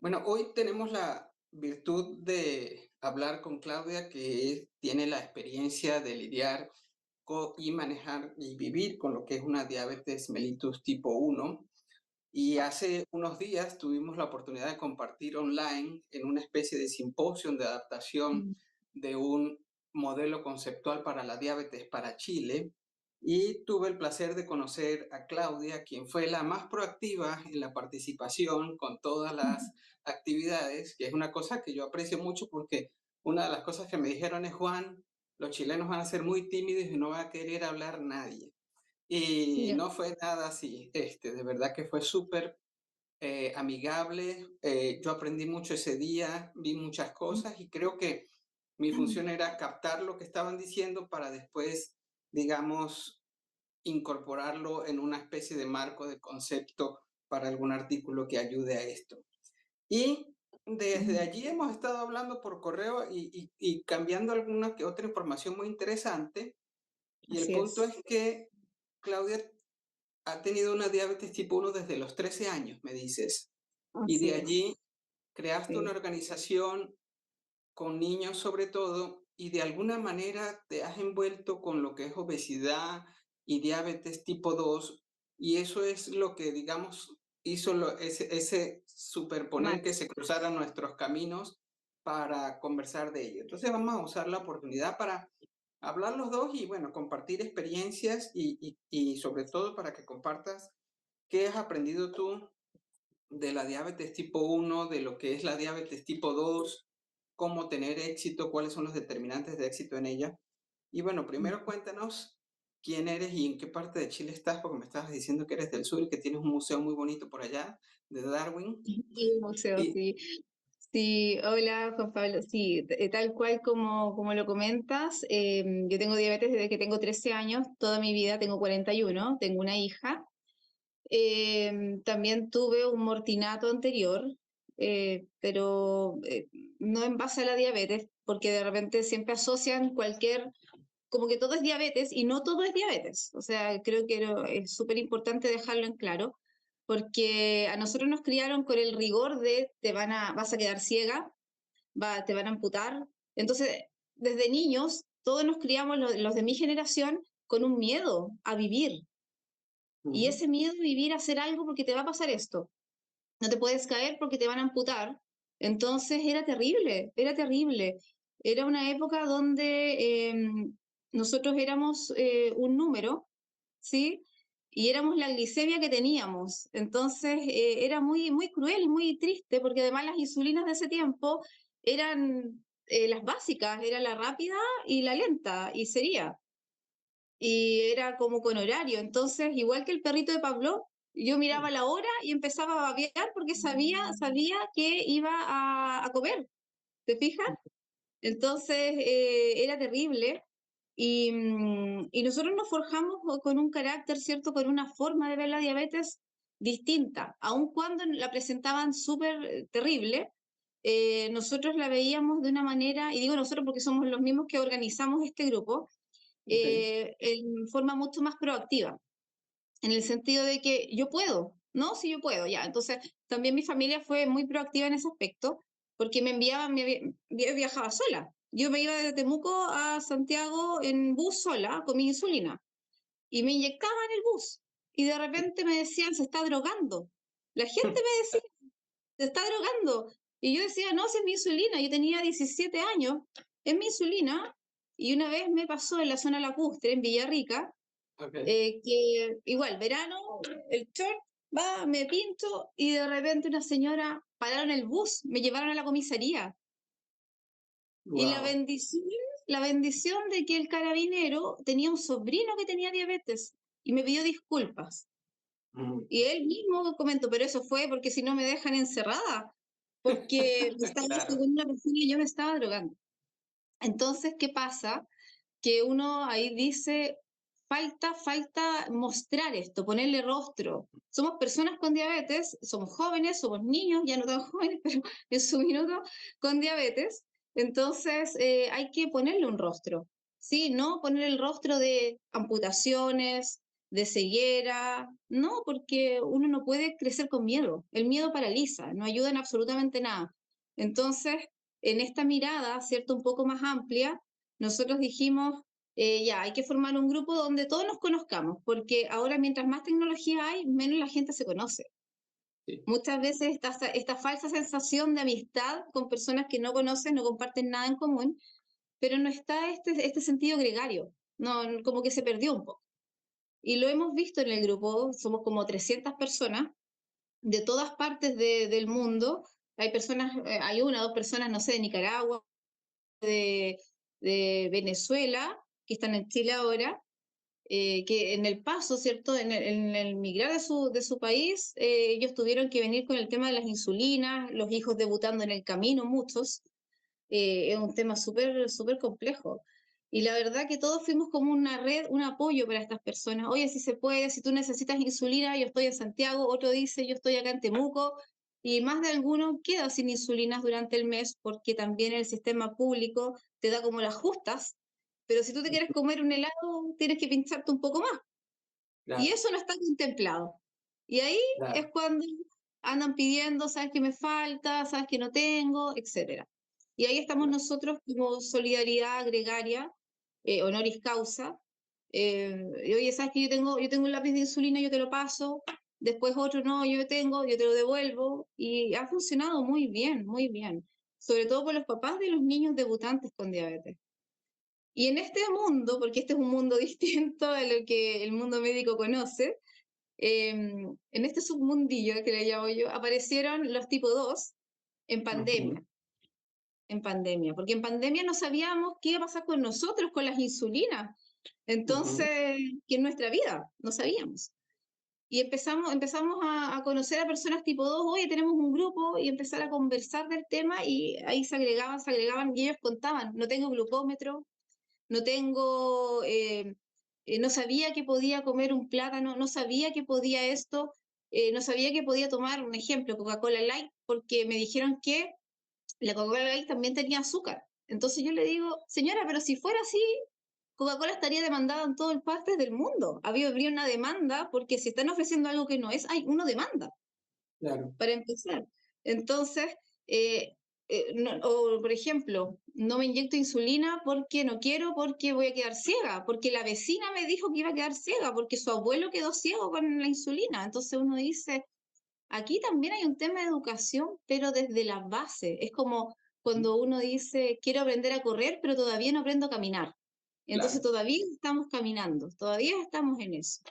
Bueno, hoy tenemos la virtud de hablar con Claudia, que tiene la experiencia de lidiar y manejar y vivir con lo que es una diabetes mellitus tipo 1. Y hace unos días tuvimos la oportunidad de compartir online en una especie de simposio de adaptación Mm, de un modelo conceptual para la diabetes para Chile. Y tuve el placer de conocer a Claudia, quien fue la más proactiva en la participación con todas las actividades, que es una cosa que yo aprecio mucho porque una de las cosas que me dijeron es: Juan, los chilenos van a ser muy tímidos y no va a querer hablar nadie. Y ya, no fue nada así, de verdad que fue súper amigable. Yo aprendí mucho ese día, vi muchas cosas y creo que mi función era captar lo que estaban diciendo para después, digamos, incorporarlo en una especie de marco de concepto para algún artículo que ayude a esto. Y desde mm, allí hemos estado hablando por correo y cambiando alguna que otra información muy interesante. Y el así punto es. es que Claudia ha tenido una diabetes tipo 1 desde los 13 años, me dices. Y Así de es. allí creaste una Sí. organización con niños sobre todo, y de alguna manera te has envuelto con lo que es obesidad y diabetes tipo 2, y eso es lo que, digamos, hizo ese superponer que Match. se cruzaran nuestros caminos para conversar de ello. Entonces vamos a usar la oportunidad para hablar los dos y, bueno, compartir experiencias y sobre todo para que compartas qué has aprendido tú de la diabetes tipo 1, de lo que es la diabetes tipo 2, cómo tener éxito, cuáles son los determinantes de éxito en ella. Y bueno, primero cuéntanos quién eres y en qué parte de Chile estás, porque me estabas diciendo que eres del sur y que tienes un museo muy bonito por allá, de Darwin. Y el museo, Y, sí. Sí, hola Juan Pablo. Sí, tal cual como lo comentas, yo tengo diabetes desde que tengo 13 años, toda mi vida tengo 41, tengo una hija. También tuve un mortinato anterior, pero no en base a la diabetes, porque de repente siempre asocian como que todo es diabetes y no todo es diabetes. O sea, creo que es súper importante dejarlo en claro, porque a nosotros nos criaron con el rigor de vas a quedar ciega, te van a amputar. Entonces, desde niños, todos nos criamos, los de mi generación, con un miedo a vivir. Y ujú, ese miedo a vivir a hacer algo porque te va a pasar esto. No te puedes caer porque te van a amputar. Entonces era terrible, era terrible. Era una época donde nosotros éramos un número, ¿sí? Y éramos la glicemia que teníamos. Entonces era muy, muy cruel y muy triste, porque además las insulinas de ese tiempo eran las básicas, era la rápida y la lenta, y sería. Y era como con horario. Entonces, igual que el perrito de Pablo, yo miraba la hora y empezaba a babear porque sabía que iba a comer, ¿te fijas? Entonces era terrible y nosotros nos forjamos con un carácter, ¿cierto? Con una forma de ver la diabetes distinta, aun cuando la presentaban súper terrible. Nosotros la veíamos de una manera, y digo nosotros porque somos los mismos que organizamos este grupo, ok, en forma mucho más proactiva, en el sentido de que yo puedo, ¿no? Si yo puedo, ya. Entonces, también mi familia fue muy proactiva en ese aspecto, porque me enviaban, yo viajaba sola. Yo me iba de Temuco a Santiago en bus sola con mi insulina y me inyectaban en el bus. Y de repente me decían, se está drogando. La gente me decía, se está drogando. Y yo decía, no, si es mi insulina. Yo tenía 17 años, es mi insulina. Y una vez me pasó en la zona lacustre, en Villarrica, ok. que igual, verano, el short, va, me pinto y de repente una señora pararon el bus, me llevaron a la comisaría. Y Wow. la bendición de que el carabinero tenía un sobrino que tenía diabetes y me pidió disculpas. Y él mismo comentó, pero eso fue porque si no me dejan encerrada, porque estaba Claro. según una persona y yo me estaba drogando. Entonces, ¿qué pasa? Que uno ahí dice, falta mostrar esto, ponerle rostro. Somos personas con diabetes, somos jóvenes, somos niños, ya no tan jóvenes, pero en su minuto con diabetes. Entonces hay que ponerle un rostro, ¿sí? No poner el rostro de amputaciones, de ceguera. No, porque uno no puede crecer con miedo. El miedo paraliza, no ayuda en absolutamente nada. Entonces, en esta mirada, ¿cierto? Un poco más amplia, nosotros dijimos, ya, hay que formar un grupo donde todos nos conozcamos, porque ahora mientras más tecnología hay, menos la gente se conoce. Sí, Muchas veces esta falsa sensación de amistad con personas que no conocen, no comparten nada en común, pero no está este sentido gregario, no, como que se perdió un poco. Y lo hemos visto en el grupo, somos como 300 personas de todas partes del mundo. Hay personas, hay una o dos personas, no sé, de Nicaragua, de Venezuela, que están en Chile ahora, que en el paso, ¿cierto? En el migrar de su país, ellos tuvieron que venir con el tema de las insulinas, los hijos debutando en el camino, muchos. Es un tema súper complejo. Y la verdad que todos fuimos como una red, un apoyo para estas personas. Oye, si se puede, si tú necesitas insulina, yo estoy en Santiago, otro dice, yo estoy acá en Temuco, y más de alguno queda sin insulinas durante el mes porque también el sistema público te da como las justas, pero si tú te quieres comer un helado, tienes que pincharte un poco más. Y claro, eso no está contemplado. Y ahí es claro, cuando andan pidiendo, sabes que me falta, sabes que no tengo, etcétera. Y ahí estamos claro. nosotros como solidaridad gregaria, honoris causa. Y oye, sabes que yo tengo un lápiz de insulina, yo te lo paso, después otro no, yo tengo, yo te lo devuelvo. Y ha funcionado muy bien, muy bien. Sobre todo por los papás de los niños debutantes con diabetes. Y en este mundo, porque este es un mundo distinto a lo que el mundo médico conoce, en este submundillo que le llamo yo, aparecieron los tipo 2 en Ujú, pandemia, porque en pandemia no sabíamos qué iba a pasar con nosotros, con las insulinas, ujú. entonces, que en nuestra vida, no sabíamos. Y empezamos a conocer a personas tipo 2 oye, tenemos un grupo, y empezar a conversar del tema, y ahí se agregaban, y ellos contaban, no tengo glucómetro, no tengo, no sabía que podía comer un plátano, no sabía que podía esto, no sabía que podía tomar, un ejemplo, Coca-Cola Light, porque me dijeron que la Coca-Cola Light también tenía azúcar. Entonces yo le digo, señora, pero si fuera así, Coca-Cola estaría demandada en todas partes del mundo. Habría una demanda, porque si están ofreciendo algo que no es, hay una demanda Claro, para empezar. Entonces, eh, o por ejemplo, no me inyecto insulina porque no quiero, porque voy a quedar ciega, porque la vecina me dijo que iba a quedar ciega, porque su abuelo quedó ciego con la insulina. Entonces uno dice, aquí también hay un tema de educación, pero desde la base. Es como cuando uno dice, quiero aprender a correr, pero todavía no aprendo a caminar. Entonces claro. todavía estamos caminando, todavía estamos en eso.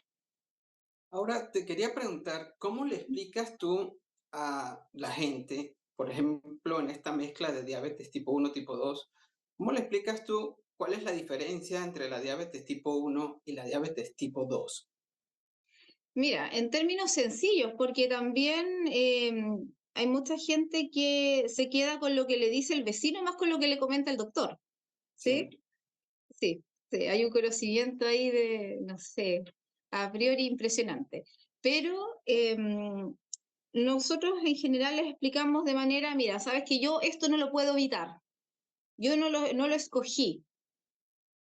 Ahora te quería preguntar, ¿cómo le explicas tú a la gente, por ejemplo, en esta mezcla de diabetes tipo uno tipo 2, cómo le explicas tú cuál es la diferencia entre la diabetes tipo uno y la diabetes tipo 2? Mira, en términos sencillos, porque también hay mucha gente que se queda con lo que le dice el vecino más con lo que le comenta el doctor, ¿sí? Sí. Sí, sí, hay un conocimiento ahí de, no sé, a priori impresionante. Pero nosotros en general les explicamos de manera, mira, sabes que yo esto no lo puedo evitar, yo no lo escogí,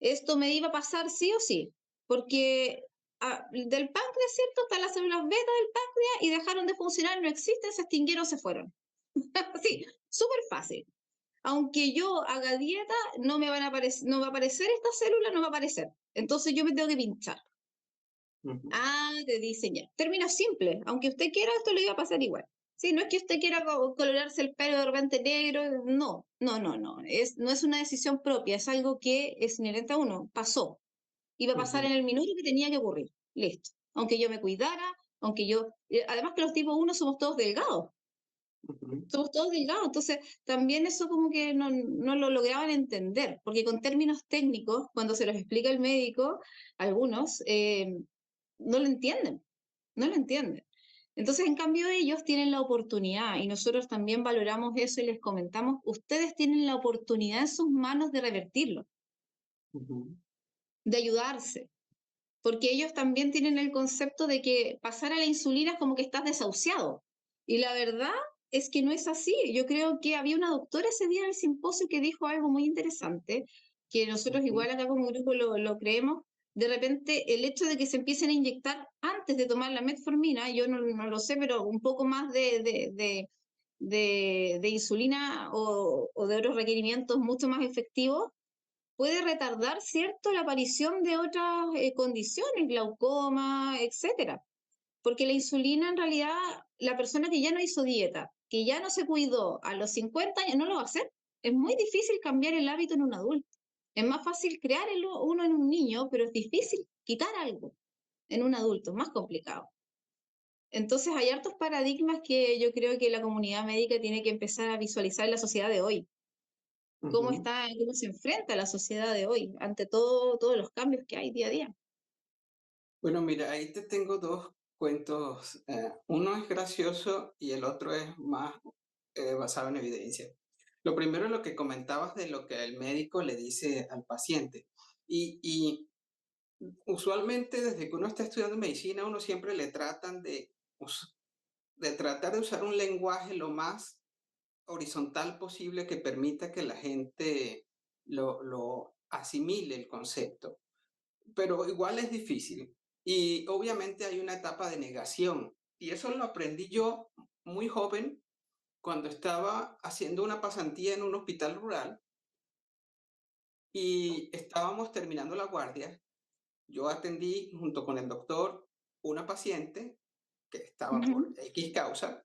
esto me iba a pasar sí o sí, porque del páncreas, ¿cierto? Están las células beta del páncreas y dejaron de funcionar, no existen, se extinguieron, se fueron. Sí, súper fácil. Aunque yo haga dieta, no me van a aparecer, no va a aparecer esta célula, no va a aparecer. Entonces yo me tengo que pinchar. Ujú, Ah, te dicen ya. Términos simples. Aunque usted quiera, esto le iba a pasar igual. Sí, no es que usted quiera colorarse el pelo de repente negro, no. No es una decisión propia, es algo que es inherente a uno. Pasó. Iba a pasar ujú, en el minuto que tenía que ocurrir. Listo. Aunque yo me cuidara, aunque yo. Además que los tipos uno ujú, somos todos delgados, entonces también eso como que no lo lograban entender, porque con términos técnicos, cuando se los explica el médico, algunos no lo entienden, no lo entienden. Entonces, en cambio, ellos tienen la oportunidad y nosotros también valoramos eso y les comentamos, ustedes tienen la oportunidad en sus manos de revertirlo, ujú. de ayudarse, porque ellos también tienen el concepto de que pasar a la insulina es como que estás desahuciado. Y la verdad es que no es así. Yo creo que había una doctora ese día en el simposio que dijo algo muy interesante, que nosotros Ujú, igual acá como grupo lo creemos. de repente el hecho de que se empiecen a inyectar antes de tomar la metformina, yo no lo sé, pero un poco más de insulina o de otros requerimientos mucho más efectivos, puede retardar, ¿cierto?, la aparición de otras condiciones, glaucoma, etcétera. Porque la insulina, en realidad, la persona que ya no hizo dieta, que ya no se cuidó a los 50 años, no lo va a hacer. Es muy difícil cambiar el hábito en un adulto. Es más fácil crear uno en un niño, pero es difícil quitar algo en un adulto, es más complicado. Entonces hay hartos paradigmas que yo creo que la comunidad médica tiene que empezar a visualizar en la sociedad de hoy. Ujú. Cómo se enfrenta la sociedad de hoy ante todos los cambios que hay día a día. Bueno, mira, ahí te tengo dos cuentos. Uno es gracioso y el otro es más basado en evidencia. Lo primero es lo que comentabas de lo que el médico le dice al paciente. Y usualmente desde que uno está estudiando medicina, uno siempre le tratan de tratar de usar un lenguaje lo más horizontal posible que permita que la gente lo asimile el concepto, pero igual es difícil. Y obviamente hay una etapa de negación. Y eso lo aprendí yo muy joven cuando estaba haciendo una pasantía en un hospital rural y estábamos terminando la guardia. Yo atendí junto con el doctor una paciente que estaba por Ujú. X causa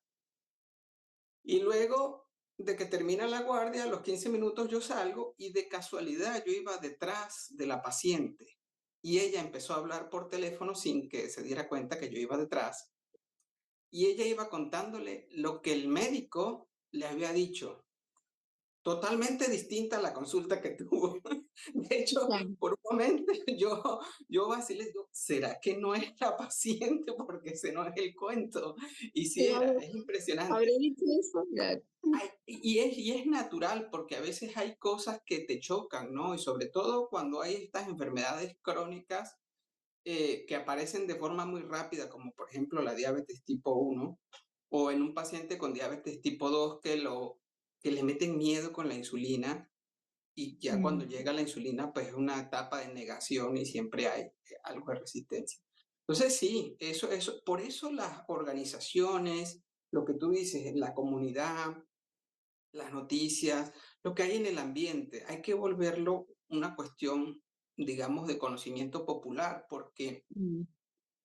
y luego de que termina la guardia, a los 15 minutos yo salgo y de casualidad yo iba detrás de la paciente y ella empezó a hablar por teléfono sin que se diera cuenta que yo iba detrás y ella iba contándole lo que el médico le había dicho. Totalmente distinta a la consulta que tuvo. De hecho, Claro. por un momento yo así les digo, ¿será que no es la paciente? Porque ese no es el cuento. Y sí era, Claro. es impresionante. ¿Habré dicho eso? Claro. Y es natural porque a veces hay cosas que te chocan, ¿no? Y sobre todo cuando hay estas enfermedades crónicas que aparecen de forma muy rápida, como por ejemplo la diabetes tipo 1, o en un paciente con diabetes tipo 2 que le meten miedo con la insulina y ya cuando Mm. llega la insulina, pues es una etapa de negación y siempre hay algo de resistencia. Entonces sí, por eso las organizaciones, lo que tú dices, la comunidad, las noticias, lo que hay en el ambiente, hay que volverlo una cuestión, digamos, de conocimiento popular, porque Mm.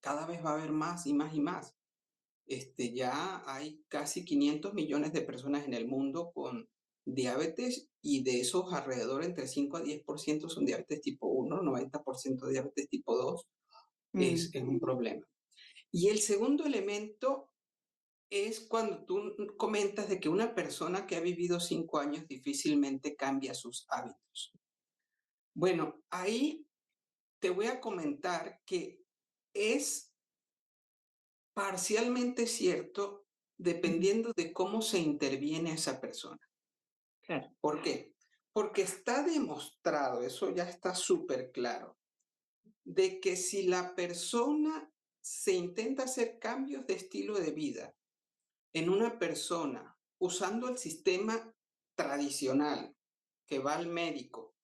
cada vez va a haber más y más y más. Ya hay casi 500 millones de personas en el mundo con diabetes y de esos alrededor entre 5 a 10% son diabetes tipo 1, 90% diabetes tipo 2 Mm. es un problema. Y el segundo elemento es cuando tú comentas de que una persona que ha vivido 5 años difícilmente cambia sus hábitos. Bueno, ahí te voy a comentar que es parcialmente cierto Ujú. dependiendo de cómo se interviene a esa persona. Claro. ¿Por qué? Porque está demostrado, eso ya está súper claro, de que si la persona se intenta hacer cambios de estilo de vida en una persona usando el sistema tradicional que va al médico,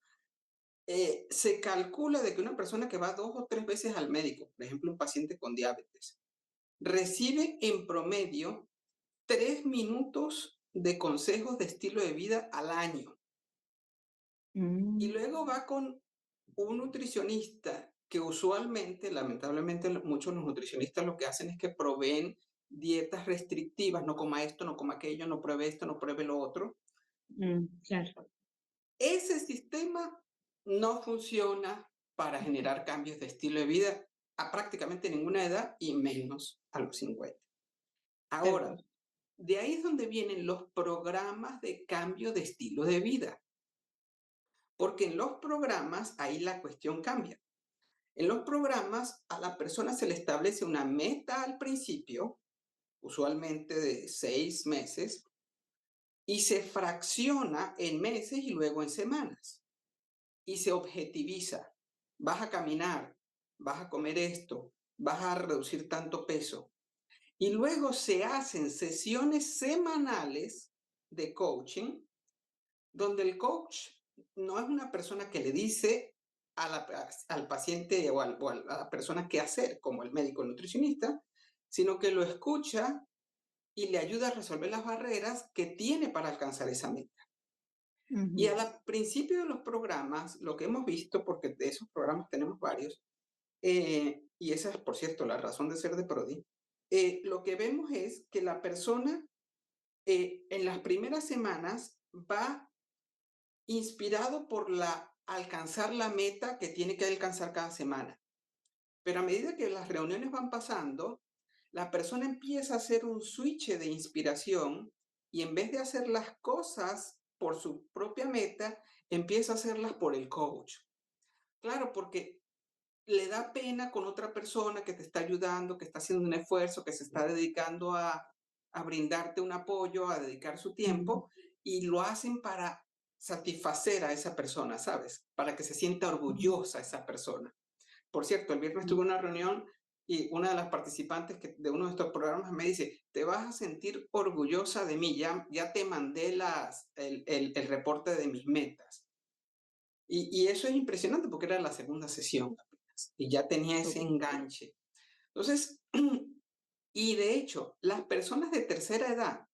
se calcula de que una persona que va 2 o 3 veces al médico, por ejemplo, un paciente con diabetes, recibe en promedio 3 minutos de consejos de estilo de vida al año. Y Mm. luego va con un nutricionista que usualmente, lamentablemente, muchos de los nutricionistas lo que hacen es que proveen dietas restrictivas, no coma esto, no coma aquello, no pruebe esto, no pruebe lo otro. Mm. Claro. Ese sistema no funciona para generar cambios de estilo de vida a prácticamente ninguna edad y menos a los 50. Tal Ahora, cual. de ahí es donde vienen los programas de cambio de estilo de vida, porque en los programas ahí la cuestión cambia. En los programas a la persona se le establece una meta al principio, usualmente de 6 meses, y se fracciona en meses y luego en semanas. Y se objetiviza. Vas a caminar, vas a comer esto, vas a reducir tanto peso. Y luego se hacen sesiones semanales de coaching, donde el coach no es una persona que le dice al paciente a la persona qué hacer, como el médico nutricionista, sino que lo escucha y le ayuda a resolver las barreras que tiene para alcanzar esa meta. Y al principio de los programas, lo que hemos visto, porque de esos programas tenemos varios, y esa es, por cierto, la razón de ser de Prodi, lo que vemos es que la persona en las primeras semanas va inspirado por alcanzar la meta que tiene que alcanzar cada semana. Pero a medida que las reuniones van pasando, la persona empieza a hacer un switch de inspiración y en vez de hacer las cosas por su propia meta, empieza a hacerlas por el coach. Claro, porque le da pena con otra persona que te está ayudando, que está haciendo un esfuerzo, que se está dedicando a brindarte un apoyo, a dedicar su tiempo, y lo hacen para satisfacer a esa persona, ¿sabes? Para que se sienta orgullosa esa persona. Por cierto, el viernes tuve una reunión y una de las participantes de uno de estos programas me dice, te vas a sentir orgullosa de mí, ya te mandé el reporte de mis metas. Y eso es impresionante porque era la segunda sesión apenas, y ya tenía ese enganche. Entonces, y de hecho, las personas de tercera edad,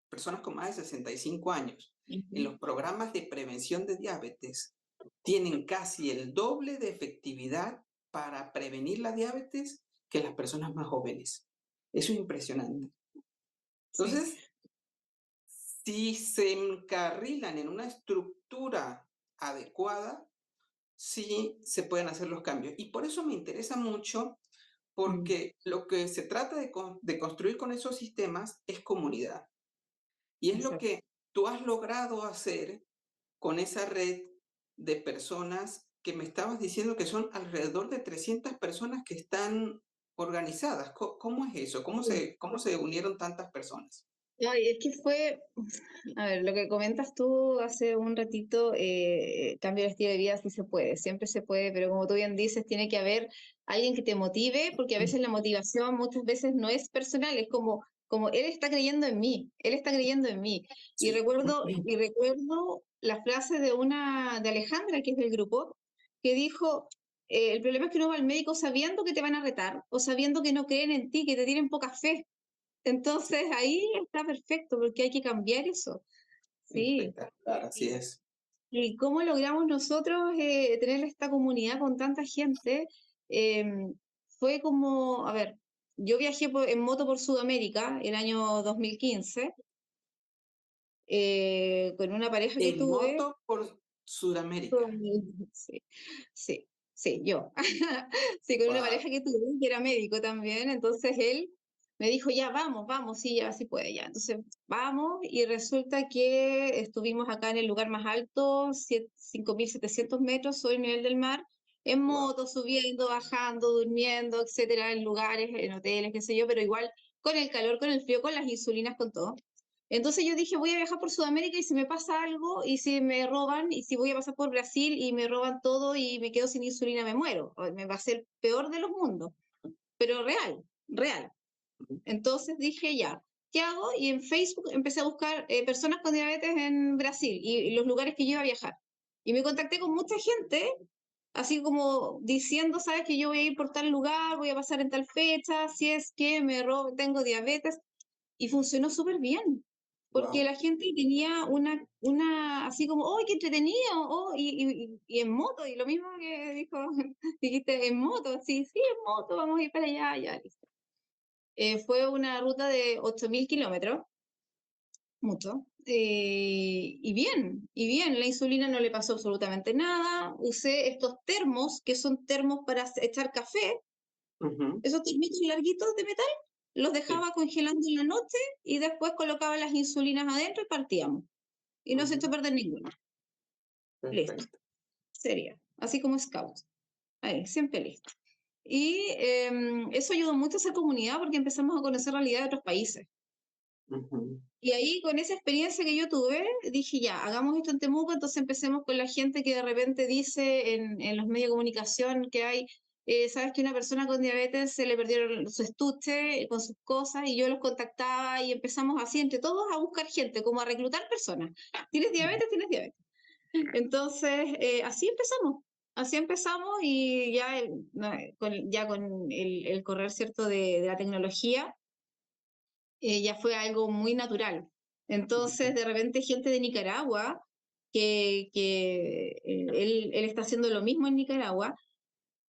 personas con más de 65 años, en los programas de prevención de diabetes, tienen casi el doble de efectividad para prevenir la diabetes que las personas más jóvenes. Eso es impresionante. Entonces, si se encarrilan en una estructura adecuada, sí se pueden hacer los cambios. Y por eso me interesa mucho, porque lo que se trata de construir con esos sistemas es comunidad. Y es lo que tú has logrado hacer con esa red de personas que me estabas diciendo que son alrededor de 300 personas que están organizadas. ¿Cómo es eso? ¿Cómo se unieron tantas personas? Ay, es que fue, a ver, lo que comentas tú hace un ratito, cambio de estilo de vida sí se puede, siempre se puede, pero como tú bien dices, tiene que haber alguien que te motive, porque a veces la motivación muchas veces no es personal, es como él está creyendo en mí, él está creyendo en mí. Y Sí. recuerdo la frase de Alejandra, que es del grupo, que dijo, el problema es que uno va al médico sabiendo que te van a retar o sabiendo que no creen en ti, que te tienen poca fe. Entonces ahí está perfecto porque hay que cambiar eso. Sí. Espectacular, así es. ¿Y cómo logramos nosotros tener esta comunidad con tanta gente? Eh, Fue como, a ver, yo viajé en moto por Sudamérica el año 2015 con una pareja que En tuve. moto por Sudamérica. Sí, sí, sí, yo. Sí, con una Wow. pareja que tuve, que era médico también, entonces él me dijo, ya vamos, vamos, sí, ya sí puede, ya. Entonces vamos y resulta que estuvimos acá en el lugar más alto, 5.700 metros sobre el nivel del mar, en Wow. moto, subiendo, bajando, durmiendo, etcétera, en lugares, en hoteles, qué sé yo, pero igual con el calor, con el frío, con las insulinas, con todo. Entonces yo dije, voy a viajar por Sudamérica y si me pasa algo y si me roban y si voy a pasar por Brasil y me roban todo y me quedo sin insulina, me muero. Me va a ser peor de los mundos, pero real, real. Entonces dije, ya, ¿qué hago? Y en Facebook empecé a buscar personas con diabetes en Brasil y los lugares que yo iba a viajar. Y me contacté con mucha gente, así como diciendo, sabes que yo voy a ir por tal lugar, voy a pasar en tal fecha, si es que me robo, tengo diabetes y funcionó súper bien, porque Wow. la gente tenía así como, ¡oh, qué entretenido! Oh, y en moto, y lo mismo que dijo, dijiste, en moto, sí, sí, en moto, vamos a ir para allá, ya, listo. Fue una ruta de 8.000 kilómetros, mucho, y bien, la insulina no le pasó absolutamente nada, usé estos termos, que son termos para echar café, Ujú. esos termitos larguitos de metal, los Sí. dejaba congelando en la noche y después colocaba las insulinas adentro y partíamos. Y no se echó a Ujú. perder ninguna. Listo. Perfecto. Sería. Así como Scout. Ahí, siempre listo. Y eso ayudó mucho a esa comunidad porque empezamos a conocer realidad de otros países. Ujú. Y ahí, con esa experiencia que yo tuve, dije, ya, hagamos esto en Temuco, entonces empecemos con la gente que de repente dice en los medios de comunicación que hay, sabes que una persona con diabetes se le perdieron su estuche con sus cosas, y yo los contactaba y empezamos así entre todos a buscar gente, como a reclutar personas. ¿Tienes diabetes? ¿Tienes diabetes? Entonces, así empezamos. así empezamos y ya, ya con el correr, ¿cierto?, de la tecnología, ya fue algo muy natural. Entonces, Ujú, de repente, gente de Nicaragua, él está haciendo lo mismo en Nicaragua,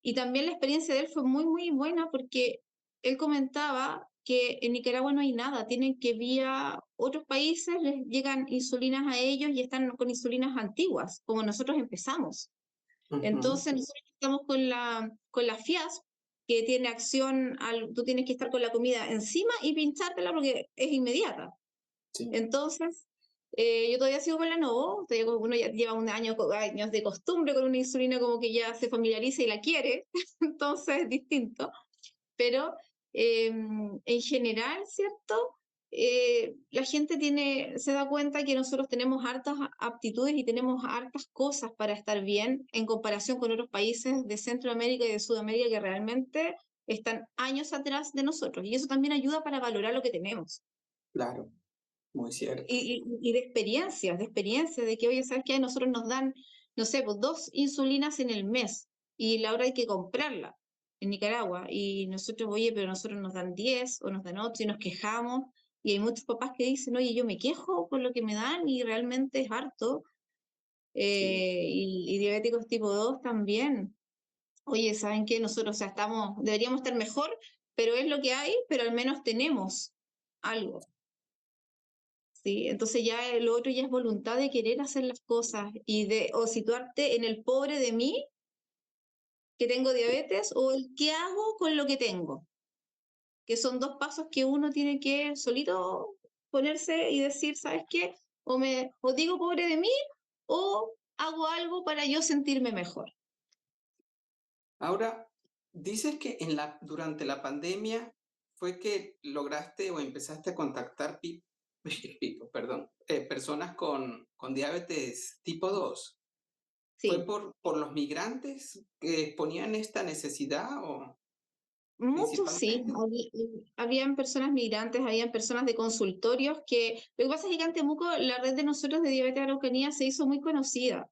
y también la experiencia de él fue muy, muy buena porque él comentaba que en Nicaragua no hay nada, tienen que vía otros países, les llegan insulinas a ellos y están con insulinas antiguas, como nosotros empezamos. ujú. Entonces nosotros estamos con la FIAS, que tiene acción, tú tienes que estar con la comida encima y pinchártela porque es inmediata. Sí. Entonces, yo todavía sigo con la Novo, todavía uno ya lleva un año, años de costumbre con una insulina, como que ya se familiariza y la quiere, entonces es distinto. Pero en general, ¿cierto? La gente se da cuenta que nosotros tenemos hartas aptitudes y tenemos hartas cosas para estar bien en comparación con otros países de Centroamérica y de Sudamérica que realmente están años atrás de nosotros. Y eso también ayuda para valorar lo que tenemos. Claro, muy cierto. Y de experiencias, de que, oye, ¿sabes qué? Nosotros nos dan, no sé, pues 2 insulinas en el mes y la hora hay que comprarla en Nicaragua. Y nosotros, oye, pero nosotros nos dan 10 o nos dan 8 y nos quejamos. Y hay muchos papás que dicen, oye, yo me quejo por lo que me dan y realmente es harto. Sí. Y diabéticos tipo 2 también. Oye, ¿saben qué? Nosotros, o sea, deberíamos estar mejor, pero es lo que hay, pero al menos tenemos algo. ¿Sí? Entonces ya lo otro ya es voluntad de querer hacer las cosas o situarte en el pobre de mí que tengo diabetes o el qué hago con lo que tengo, que son dos pasos que uno tiene que solito ponerse y decir, ¿sabes qué? O digo pobre de mí o hago algo para yo sentirme mejor. Ahora, dices que durante la pandemia fue que lograste o empezaste a contactar perdón, personas con diabetes tipo 2. ¿Fue Sí. por los migrantes que exponían esta necesidad o Muchos sí, principalmente? habían personas migrantes, habían personas de consultorios lo que pasa es que acá en Temuco la red de nosotros de diabetes Araucanía se hizo muy conocida.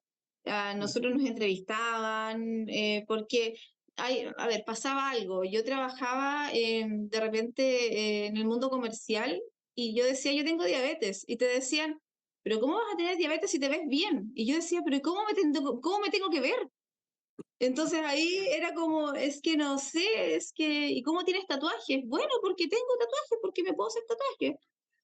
Nosotros Ujú, nos entrevistaban porque, a ver, pasaba algo. Yo trabajaba de repente en el mundo comercial y yo decía, yo tengo diabetes. Y te decían, pero ¿cómo vas a tener diabetes si te ves bien? Y yo decía, pero cómo me tengo que ver? Entonces ahí era como, es que no sé, ¿y cómo tienes tatuajes? Bueno, porque tengo tatuajes, porque me puedo hacer tatuajes.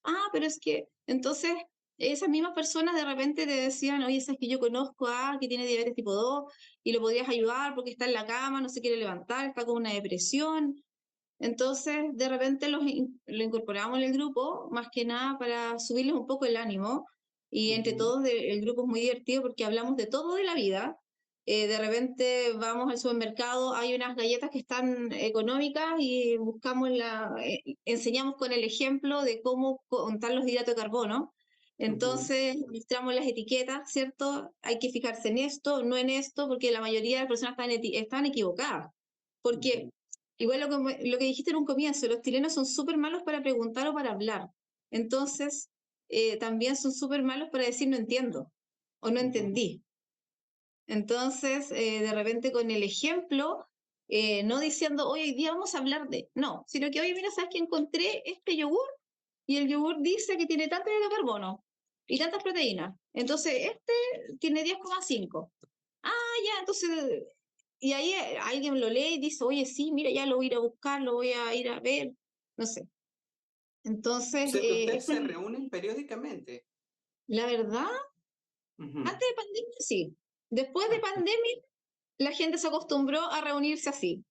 Ah, pero es que, entonces, esas mismas personas de repente te decían, oye, sabes que yo conozco a que tiene diabetes tipo 2 y lo podrías ayudar porque está en la cama, no se quiere levantar, está con una depresión. Entonces, de repente lo incorporamos en el grupo, más que nada para subirles un poco el ánimo. Y entre ujú, todos el grupo es muy divertido porque hablamos de todo de la vida. De repente vamos al supermercado, hay unas galletas que están económicas y enseñamos con el ejemplo de cómo contar los hidratos de carbono. ujú, Entonces, mostramos las etiquetas, ¿cierto? Hay que fijarse en esto, no en esto, porque la mayoría de las personas están equivocadas. Porque ujú, igual lo que dijiste en un comienzo, los chilenos son súper malos para preguntar o para hablar. Entonces, también son súper malos para decir no entiendo o no ujú. entendí. Entonces, de repente con el ejemplo, no diciendo, hoy día vamos a hablar de, no, sino que, oye, mira, ¿sabes que encontré este yogur? Y el yogur dice que tiene tanto de carbono y tantas proteínas. Entonces, este tiene 10,5. Ah, ya, entonces, y ahí alguien lo lee y dice, oye, sí, mira, ya lo voy a ir a buscar, lo voy a ir a ver, no sé. O Entonces, sea que ustedes se reúnen periódicamente. la verdad, Ujú. antes de pandemia sí. Después de Ah, pandemia, la gente se acostumbró a reunirse así.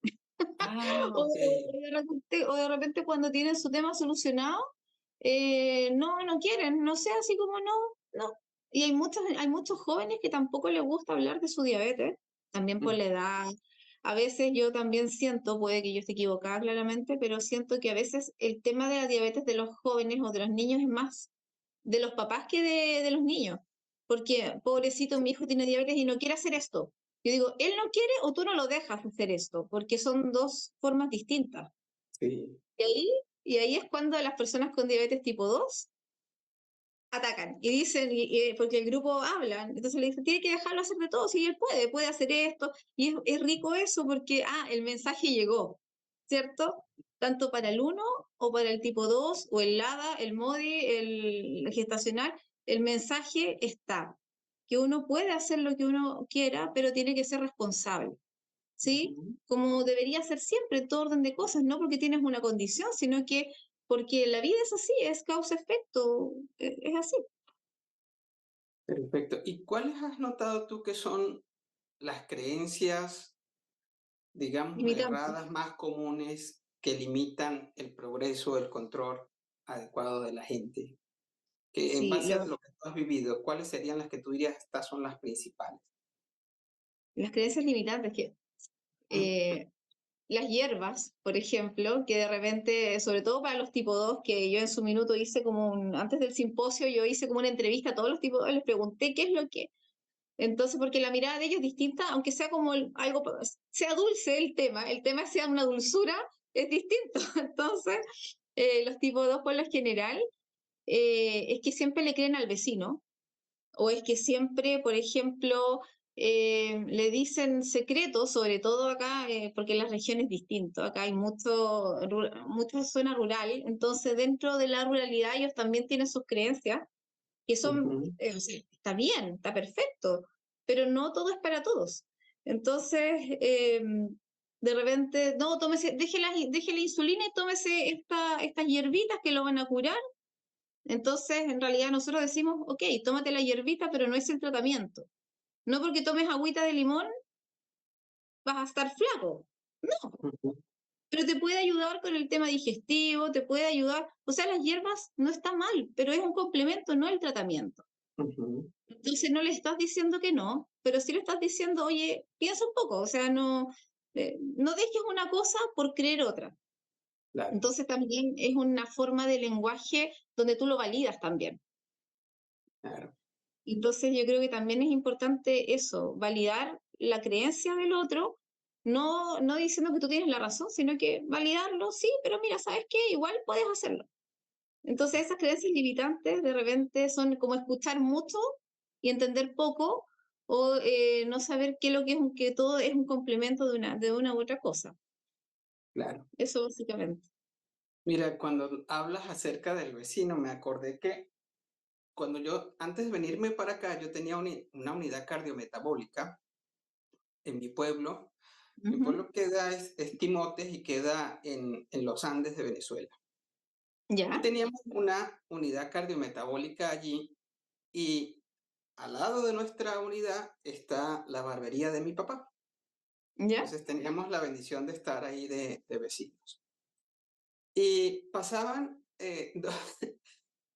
ok. O de repente cuando tienen su tema solucionado, no quieren, no sé, así como no. Y hay muchos jóvenes que tampoco les gusta hablar de su diabetes, también por Mm, la edad. A veces yo también siento, puede que yo esté equivocada claramente, pero siento que a veces el tema de la diabetes de los jóvenes o de los niños es más de los papás que de los niños. Porque, pobrecito, mi hijo tiene diabetes y no quiere hacer esto. Yo digo, él no quiere o tú no lo dejas hacer esto, porque son dos formas distintas. sí. Y ahí, y ahí es cuando las personas con diabetes tipo 2 atacan y dicen, porque el grupo hablan, entonces le dicen, tiene que dejarlo hacer de todo, si él puede hacer esto, y es rico eso porque, el mensaje llegó, ¿cierto? Tanto para el uno o para el tipo 2 o el LADA, el MODI, el gestacional, el mensaje está, que uno puede hacer lo que uno quiera, pero tiene que ser responsable, ¿sí? Ujú. Como debería ser siempre en todo orden de cosas, no porque tienes una condición, sino que porque la vida es así, es causa-efecto, es así. Perfecto. ¿Y cuáles has notado tú que son las creencias, digamos, Limitante. erradas más comunes que limitan el progreso, el control adecuado de la gente? Que en Sí, base a lo que tú has vivido, ¿cuáles serían las que tú dirías estas son las principales? las creencias limitantes que eh, las hierbas, por ejemplo, que de repente, sobre todo para los tipo 2 que yo en su minuto hice antes del simposio, yo hice como una entrevista a todos los tipo 2 les pregunté qué es lo que. Entonces, porque la mirada de ellos es distinta, aunque sea como algo, sea dulce el tema sea una dulzura, es distinto. Entonces, los tipo 2 por lo general, es que siempre le creen al vecino, o es que siempre, por ejemplo, le dicen secretos, sobre todo acá, porque la región es distinto, acá hay mucha zona rural, entonces dentro de la ruralidad ellos también tienen sus creencias, que son, Ujú, o sea, está bien, está perfecto, pero no todo es para todos. Entonces, de repente, no, deje la insulina y tómese estas hierbitas que lo van a curar. Entonces, en realidad nosotros decimos, ok, tómate la hierbita, pero no es el tratamiento. No porque tomes agüita de limón vas a estar flaco. No, ujú, pero te puede ayudar con el tema digestivo, te puede ayudar. O sea, las hierbas no está mal, pero es un complemento, no el tratamiento. ujú. Entonces no le estás diciendo que no, pero sí le estás diciendo, oye, piensa un poco, o sea, no dejes una cosa por creer otra. Claro, Entonces también es una forma de lenguaje donde tú lo validas también. claro, Entonces yo creo que también es importante eso, validar la creencia del otro, no diciendo que tú tienes la razón, sino que validarlo, sí, pero mira, ¿sabes qué? Igual puedes hacerlo. Entonces esas creencias limitantes de repente son como escuchar mucho y entender poco, o no saber qué es lo que es que todo es un complemento de una u otra cosa. claro. Eso básicamente. Mira, cuando hablas acerca del vecino, me acordé que cuando yo, antes de venirme para acá, yo tenía una unidad cardiometabólica en mi pueblo. Mi Ujú. pueblo queda, es Timotes y queda en los Andes de Venezuela. Y ¿Ya? teníamos una unidad cardiometabólica allí y al lado de nuestra unidad está la barbería de mi papá. ¿Ya? Entonces teníamos la bendición de estar ahí de vecinos. Y pasaban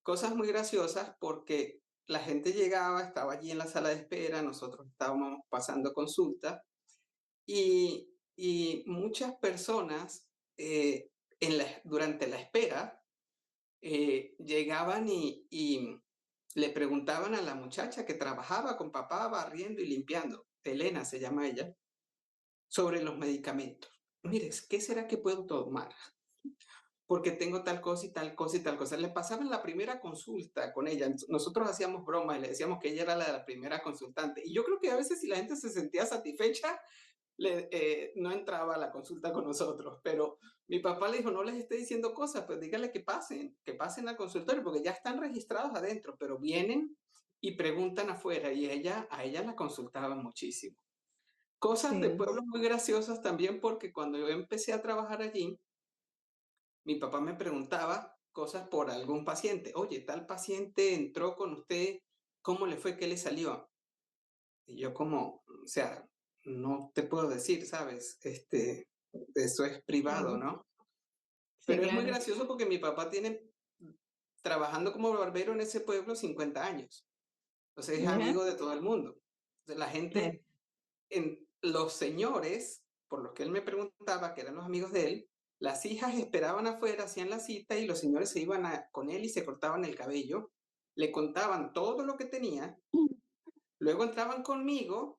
cosas muy graciosas porque la gente llegaba, estaba allí en la sala de espera, nosotros estábamos pasando consulta y muchas personas durante la espera llegaban y le preguntaban a la muchacha que trabajaba con papá barriendo y limpiando, Elena se llama ella, sobre los medicamentos. Mire, ¿qué será que puedo tomar? Porque tengo tal cosa y tal cosa y tal cosa. Le pasaban la primera consulta con ella. Nosotros hacíamos bromas y le decíamos que ella era la primera consultante. Y yo creo que a veces si la gente se sentía satisfecha, no entraba a la consulta con nosotros. Pero mi papá le dijo, no les esté diciendo cosas, pues dígale que pasen al consultorio, porque ya están registrados adentro, pero vienen y preguntan afuera. Y a ella la consultaban muchísimo. Cosas de Sí. pueblo muy graciosas también, porque cuando yo empecé a trabajar allí, mi papá me preguntaba cosas por algún paciente. Oye, tal paciente entró con usted, ¿cómo le fue? ¿Qué le salió? Y yo como, o sea, no te puedo decir, ¿sabes? Eso es privado, Claro. ¿no? Sí, Pero es muy claro. gracioso porque mi papá tiene trabajando como barbero en ese pueblo 50 años. Entonces es ¿Ya? amigo de todo el mundo. Entonces la Claro. gente, los señores, por los que él me preguntaba, que eran los amigos de él, las hijas esperaban afuera, hacían la cita y los señores se iban con él y se cortaban el cabello, le contaban todo lo que tenía, luego entraban conmigo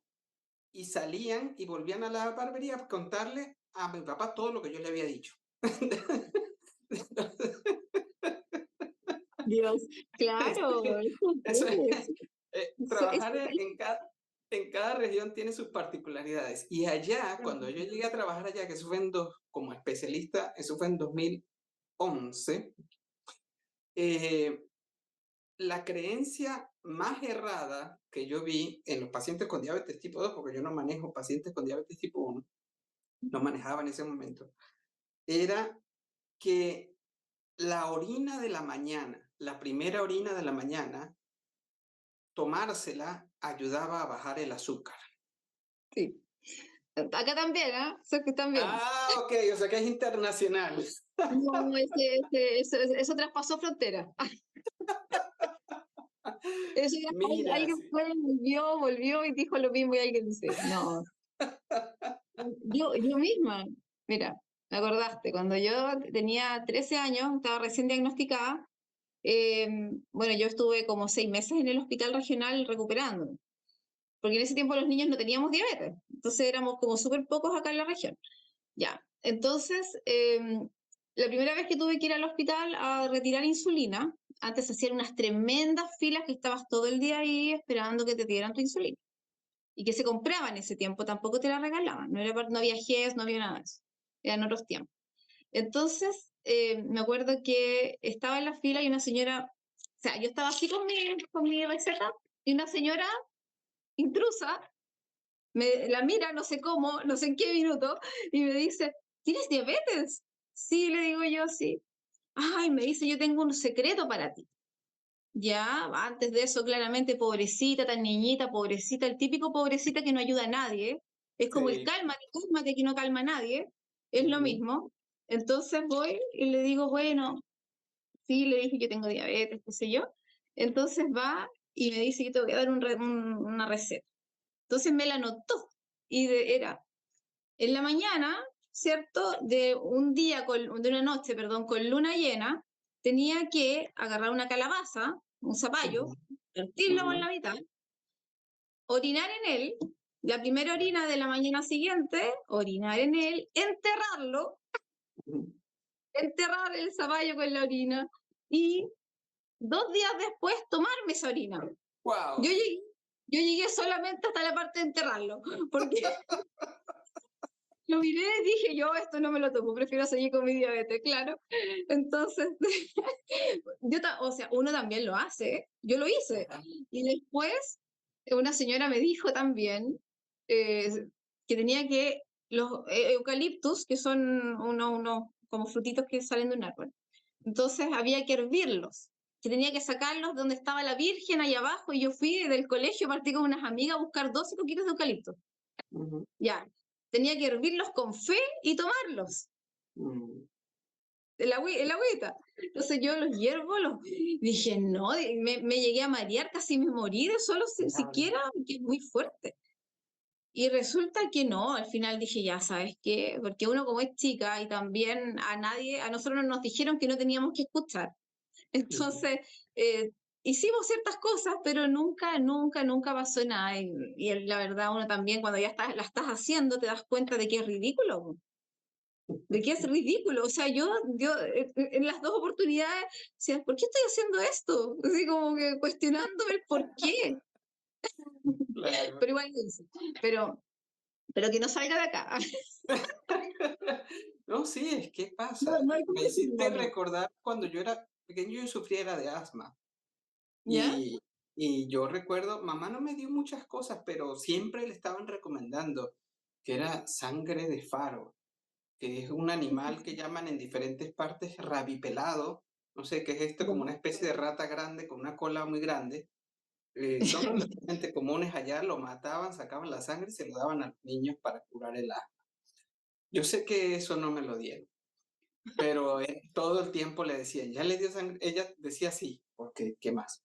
y salían y volvían a la barbería a contarle a mi papá todo lo que yo le había dicho. Dios, claro, Eso es, eso trabajar en cada región tiene sus particularidades. Y allá, cuando yo llegué a trabajar allá, que eso fue como especialista, eso fue en 2011, eh, la creencia más errada que yo vi en los pacientes con diabetes tipo 2, porque yo no manejo pacientes con diabetes tipo 1, no manejaba en ese momento, era que la orina de la mañana, la primera orina de la mañana, tomársela ayudaba a bajar el azúcar. sí. Acá también, ¿ah? Sé que también. Ah, ok, o sea que es internacional. No, eso traspasó frontera. Eso ya, Mira, alguien sí. fue, volvió y dijo lo mismo y alguien dice, no. Yo misma, mira, me acordaste, cuando yo tenía 13 años, estaba recién diagnosticada, eh, bueno, yo estuve como 6 meses en el hospital regional recuperando, porque en ese tiempo los niños no teníamos diabetes, entonces éramos como súper pocos acá en la región. Ya, entonces, la primera vez que tuve que ir al hospital a retirar insulina, antes hacían unas tremendas filas que estabas todo el día ahí esperando que te dieran tu insulina. Y que se compraba en ese tiempo, tampoco te la regalaban. No había GES, no había nada de eso. Eran otros tiempos. Entonces, me acuerdo que estaba en la fila y una señora, o sea, yo estaba así con mi receta y una señora intrusa la mira, no sé cómo, no sé en qué minuto, y me dice, ¿tienes diabetes? Sí, le digo yo, sí. Ay, me dice, yo tengo un secreto para ti. Ya, antes de eso, claramente, pobrecita, tan niñita, pobrecita, el típico pobrecita que no ayuda a nadie. Es como el Sí. cálmate, que no calma a nadie. Es lo Ujú, mismo. Entonces voy y le digo, bueno, sí, le dije, yo tengo diabetes, qué sé yo. Entonces va y me dice que tengo que dar una receta. Entonces me la anotó y era en la mañana, ¿cierto? De una noche, perdón, con luna llena, tenía que agarrar una calabaza, un zapallo, ujú, partirlo por ujú, la mitad, orinar en él, la primera orina de la mañana siguiente, orinar en él, enterrarlo, ujú. enterrar el zapallo con la orina y 2 días después tomarme esa orina. Yo Wow. llegué, yo llegué solamente hasta la parte de enterrarlo, porque lo miré y dije, yo esto no me lo tomo, prefiero seguir con mi diabetes, claro. Entonces, o sea, uno también lo hace, ¿eh? Yo lo hice. Ajá. Y después, una señora me dijo también eh, que tenía que, los eucaliptus, que son unos como frutitos que salen de un árbol, entonces había que hervirlos, que tenía que sacarlos donde estaba la virgen ahí abajo, y yo fui del colegio, partí con unas amigas a buscar 12 coquitos de eucalipto. Ujú, Ya, tenía que hervirlos con fe y tomarlos, ujú. el agüita. Entonces yo los hiervo, dije, no, me llegué a marear, casi me morí de solo Claro. siquiera, que es muy fuerte. Y resulta que no, al final dije, ya sabes qué, porque uno como es chica y también a nosotros nos dijeron que no teníamos que escuchar. Ujú. Entonces, eh, hicimos ciertas cosas, pero nunca, nunca, nunca pasó nada. Y la verdad, uno también cuando ya la estás haciendo, te das cuenta de que es ridículo, de que es ridículo. O sea, yo en las dos oportunidades decía, ¿por qué estoy haciendo esto? Así como que cuestionándome el por qué. Claro. Pero igual lo hice. Pero que no salga de acá. No, sí, es que No, pasa. no hay Me hiciste matrimonio. recordar cuando yo era pequeño, yo sufriera de asma. ¿Ya? Y, y yo recuerdo, mamá no me dio muchas cosas, pero siempre le estaban recomendando que era sangre de faro, que es un animal que llaman en diferentes partes rabipelado. No sé qué es esto, ¿Ya? como una especie de rata grande con una cola muy grande. Son relativamente comunes allá, lo mataban, sacaban la sangre y se lo daban a los niños para curar el asma. Yo sé que eso no me lo dieron, pero todo el tiempo le decían, ¿ya le dio sangre? Ella decía sí, porque ¿qué más?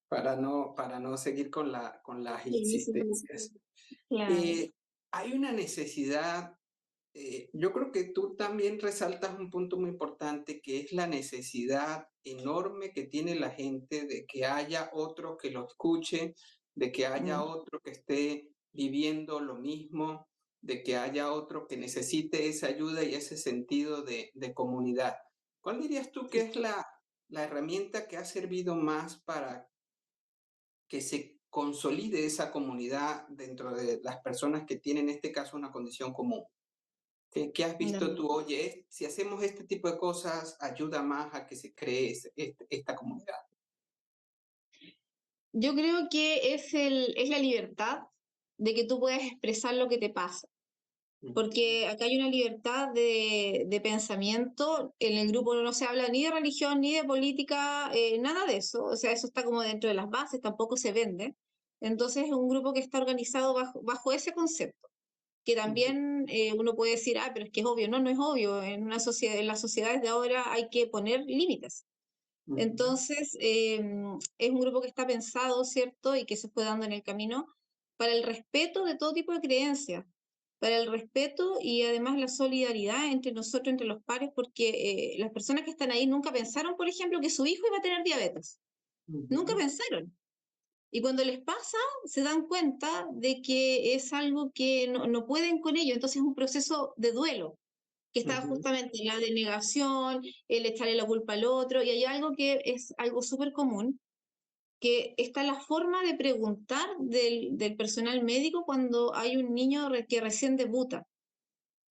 Para no seguir con las insistencias. Claro. Eh, Hay una necesidad, yo creo que tú también resaltas un punto muy importante, que es la necesidad enorme que tiene la gente de que haya otro que lo escuche, de que haya Mm. otro que esté viviendo lo mismo, de que haya otro que necesite esa ayuda y ese sentido de comunidad. ¿Cuál dirías tú que Sí. es la herramienta que ha servido más para que se consolide esa comunidad dentro de las personas que tienen en este caso una condición común? ¿Qué has visto No. tú? Oye, si hacemos este tipo de cosas, ayuda más a que se cree esta comunidad. Yo creo que es la libertad de que tú puedas expresar lo que te pasa. Porque acá hay una libertad de pensamiento, en el grupo no se habla ni de religión, ni de política, nada de eso, o sea, eso está como dentro de las bases, tampoco se vende. Entonces es un grupo que está organizado bajo ese concepto, que Ujú, también uno puede decir, ah, pero es que es obvio, no, no es obvio, en las sociedades de ahora hay que poner límites. ujú, Entonces, es un grupo que está pensado, ¿cierto? Y que se fue dando en el camino para el respeto de todo tipo de creencias, para el respeto y además la solidaridad entre nosotros, entre los pares, porque las personas que están ahí nunca pensaron, por ejemplo, que su hijo iba a tener diabetes. Nunca ujú, pensaron. Y cuando les pasa, se dan cuenta de que es algo que no pueden con ello. Entonces es un proceso de duelo que está ujú. justamente en la denegación, el echarle la culpa al otro, y hay algo que es algo súper común, que está la forma de preguntar del personal médico cuando hay un niño que recién debuta.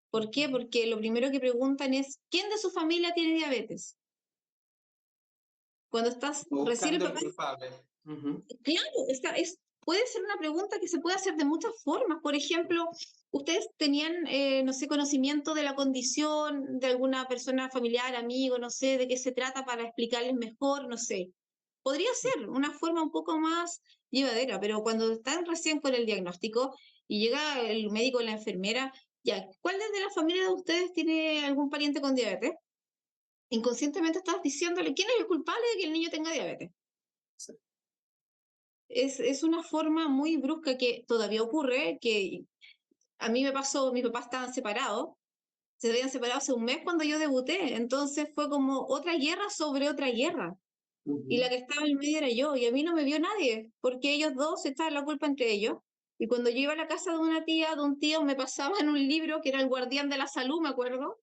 ¿Por qué? Porque lo primero que preguntan es, ¿quién de su familia tiene diabetes? Cuando estás recién en Buscando el papá, culpable. Ujú, claro, puede ser una pregunta que se puede hacer de muchas formas. Por ejemplo, ustedes tenían, no sé, conocimiento de la condición de alguna persona familiar, amigo, no sé, de qué se trata para explicarles mejor, no sé. Podría ser una forma un poco más llevadera, pero cuando están recién con el diagnóstico y llega el médico o la enfermera, ya, ¿cuál de la familia de ustedes tiene algún pariente con diabetes? Inconscientemente estás diciéndole, ¿quién es el culpable de que el niño tenga diabetes? sí, Es una forma muy brusca que todavía ocurre, que a mí me pasó, mis papás estaban separados, se habían separado hace un mes cuando yo debuté, entonces fue como otra guerra sobre otra guerra, y la ujú. que estaba en medio era yo, y a mí no me vio nadie, porque ellos dos se echaban la culpa entre ellos, y cuando yo iba a la casa de una tía, de un tío, me pasaban un libro que era El Guardián de la Salud, me acuerdo,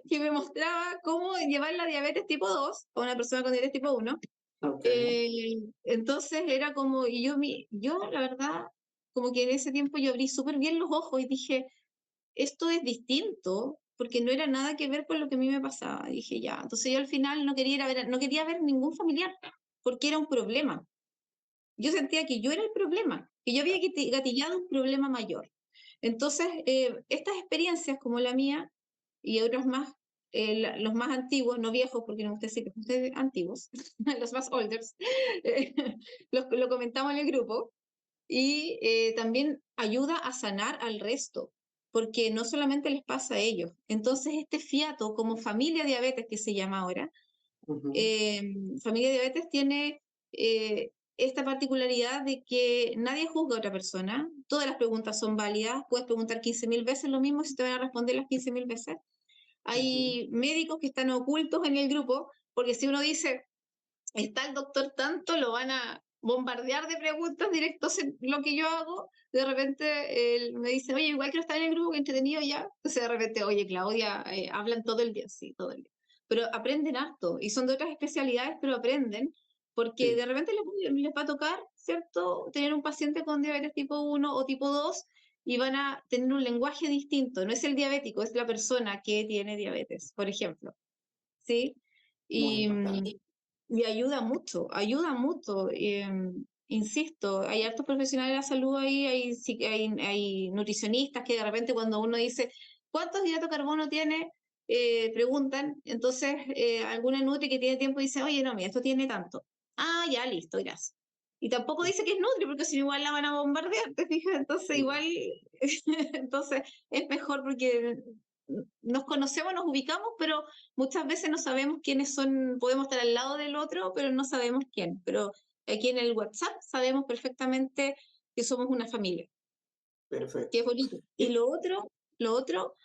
que me mostraba cómo llevar la diabetes tipo 2 a una persona con diabetes tipo 1. Ok. Entonces era como, y yo la verdad, como que en ese tiempo yo abrí súper bien los ojos y dije, esto es distinto, porque no era nada que ver con lo que a mí me pasaba. Y dije, ya, entonces yo al final no quería ir a ver, no quería ver ningún familiar, porque era un problema. Yo sentía que yo era el problema, que yo había gatillado un problema mayor. Entonces, estas experiencias como la mía y otros más, los más antiguos, no viejos, porque no me gusta decir que son ustedes antiguos, los más olders, eh, lo comentamos en el grupo, y también ayuda a sanar al resto, porque no solamente les pasa a ellos. Entonces, este fiato como familia diabetes que se llama ahora, Ujú, familia diabetes tiene esta particularidad de que nadie juzga a otra persona, todas las preguntas son válidas, puedes preguntar 15.000 veces lo mismo si te van a responder las 15.000 veces. ujú. Hay médicos que están ocultos en el grupo, porque si uno dice, está el doctor tanto, lo van a bombardear de preguntas directos en lo que yo hago. De repente él me dice, oye, igual quiero estar en el grupo, que entretenido ya. Entonces de repente, oye, Claudia, hablan todo el día, sí, todo el día. Pero aprenden harto y son de otras especialidades, pero aprenden porque Sí, de repente les va a tocar, ¿cierto?, tener un paciente con diabetes tipo 1 o tipo 2 y van a tener un lenguaje distinto. No es el diabético, es la persona que tiene diabetes, por ejemplo. ¿Sí? muy Y, importante. y ayuda mucho, ayuda mucho. Insisto, hay hartos profesionales de la salud ahí, hay nutricionistas que de repente cuando uno dice, ¿cuántos hidratos de carbono tiene? Preguntan, entonces alguna nutri que tiene tiempo dice, oye, no, mira, esto tiene tanto. Ah, ya, listo, gracias. Y tampoco dice que es nutri, porque si no igual la van a bombardear, ¿te fijas? Entonces Sí, igual, entonces es mejor porque nos conocemos, nos ubicamos, pero muchas veces no sabemos quiénes son, podemos estar al lado del otro, pero no sabemos quién. Pero aquí en el WhatsApp sabemos perfectamente que somos una familia, que es perfecto. bonito. Y Y lo otro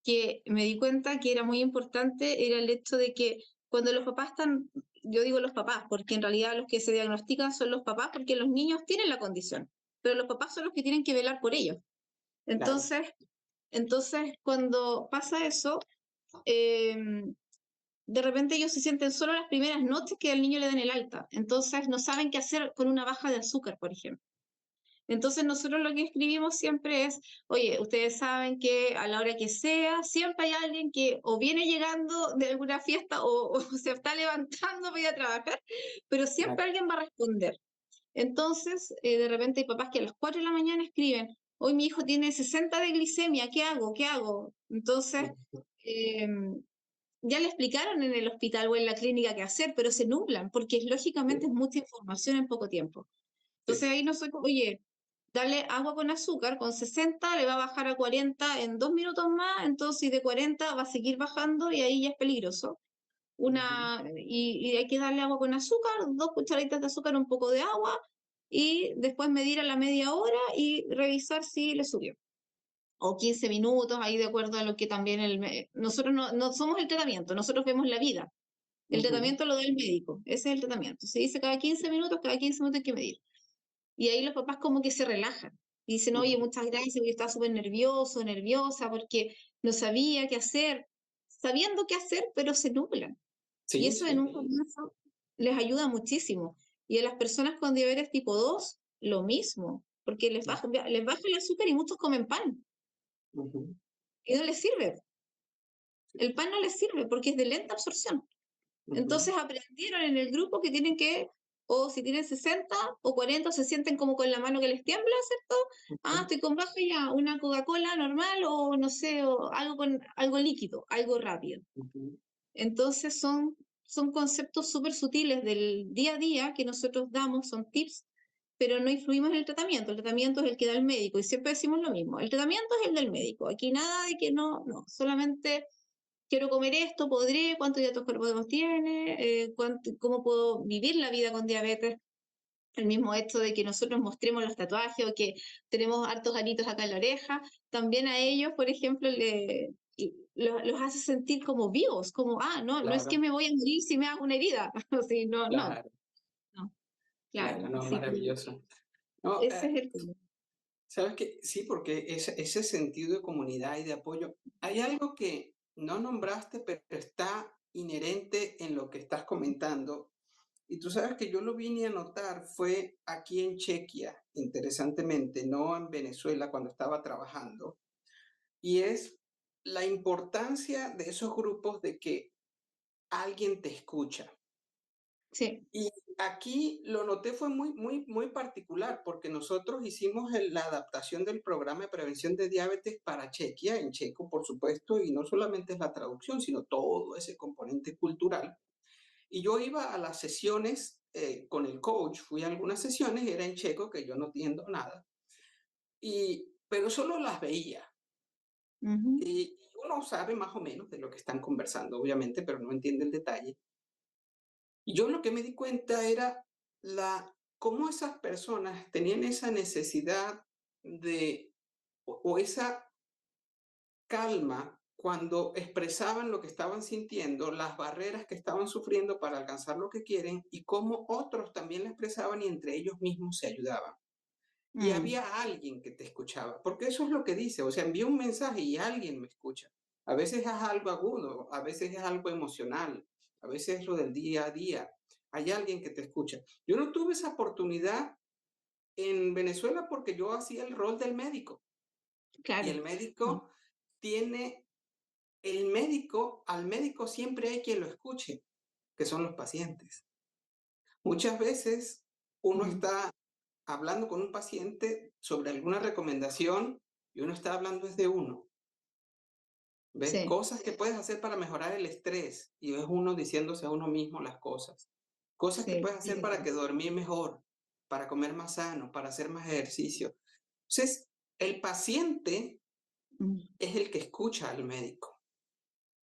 que me di cuenta que era muy importante era el hecho de que cuando los papás están, yo digo los papás, porque en realidad los que se diagnostican son los papás, porque los niños tienen la condición, pero los papás son los que tienen que velar por ellos. claro, Entonces, cuando pasa eso, eh, de repente ellos se sienten solo las primeras noches que al niño le den el alta. Entonces no saben qué hacer con una baja de azúcar, por ejemplo. Entonces nosotros lo que escribimos siempre es, oye, ustedes saben que a la hora que sea, siempre hay alguien que o viene llegando de alguna fiesta o se está levantando para ir a trabajar, pero siempre Claro. alguien va a responder. Entonces, de repente hay papás que a las 4 de la mañana escriben, hoy mi hijo tiene 60 de glicemia, ¿qué hago? ¿Qué hago? Entonces, eh, ya le explicaron en el hospital o en la clínica qué hacer, pero se nublan, porque lógicamente es Sí, mucha información en poco tiempo. Entonces sí. ahí nosotros, oye, darle agua con azúcar, con 60 le va a bajar a 40 en 2 minutos más, entonces de 40 va a seguir bajando y ahí ya es peligroso. Ujú, Y hay que darle agua con azúcar, 2 cucharaditas de azúcar, un poco de agua, y después medir a la media hora y revisar si le subió. O 15 minutos, ahí de acuerdo a lo que también nosotros no somos el tratamiento, nosotros vemos la vida. El ujú, tratamiento lo da el médico, ese es el tratamiento. Se dice cada 15 minutos hay que medir. Y ahí los papás como que se relajan. Y dicen, oye, ujú. muchas gracias, porque estaba súper nervioso, nerviosa, porque no sabía qué hacer, sabiendo qué hacer, pero se nublan. Y Sí, eso en sí. un comienzo les ayuda muchísimo. Y a las personas con diabetes tipo 2 lo mismo, porque les baja el azúcar y muchos comen pan Ujú, y no les sirve. El pan no les sirve porque es de lenta absorción. ujú, Entonces aprendieron en el grupo que tienen que, o si tienen 60 o 40, se sienten como con la mano que les tiembla, ¿cierto? Ah, ujú, estoy con baja ya, una Coca-Cola normal o no sé, o algo con algo líquido, algo rápido. ujú. Entonces son conceptos súper sutiles del día a día que nosotros damos, son tips, pero no influimos en el tratamiento. El tratamiento es el que da el médico y siempre decimos lo mismo. El tratamiento es el del médico. Aquí nada de que no, solamente quiero comer esto, podré, cuántos hiatos carbohidratos tiene, cómo puedo vivir la vida con diabetes. El mismo hecho de que nosotros mostremos los tatuajes o que tenemos hartos aritos acá en la oreja, también a ellos, por ejemplo, los hace sentir como vivos, como, no es que Claro, me voy a morir si me hago una herida. Así, claro, no, claro. claro, no, Así que maravilloso. No, ese es el tema. sabes que sí, porque ese sentido de comunidad y de apoyo, hay algo que no nombraste, pero está inherente en lo que estás comentando. Y tú sabes que yo lo vine a notar, fue aquí en Chequia, interesantemente, no en Venezuela cuando estaba trabajando, y es la importancia de esos grupos de que alguien te escucha. Sí, Y aquí lo noté fue muy particular porque nosotros hicimos la adaptación del programa de prevención de diabetes para Chequia, en checo, por supuesto, y no solamente es la traducción, sino todo ese componente cultural. Y yo iba a las sesiones con el coach, fui a algunas sesiones, era en checo, que yo no entiendo nada, pero solo las veía. ujú, Y uno sabe más o menos de lo que están conversando, obviamente, pero no entiende el detalle. Y yo lo que me di cuenta era cómo esas personas tenían esa necesidad o esa calma cuando expresaban lo que estaban sintiendo, las barreras que estaban sufriendo para alcanzar lo que quieren y cómo otros también la expresaban y entre ellos mismos se ayudaban. Y mm, había alguien que te escuchaba, porque eso es lo que dice, o sea, envío un mensaje y alguien me escucha. A veces es algo agudo, a veces es algo emocional, a veces es lo del día a día. Hay alguien que te escucha. Yo no tuve esa oportunidad en Venezuela porque yo hacía el rol del médico y claro. el Mm, médico tiene, al médico siempre hay quien lo escuche, que son los pacientes. Muchas veces uno mm, está hablando con un paciente sobre alguna recomendación y uno está hablando es de uno. ¿Ves? sí, Cosas que puedes hacer para mejorar el estrés y es uno diciéndose a uno mismo las cosas. Cosas que sí, puedes es hacer para verdad. que dormir mejor, para comer más sano, para hacer más ejercicio. Entonces, el paciente Mm, es el que escucha al médico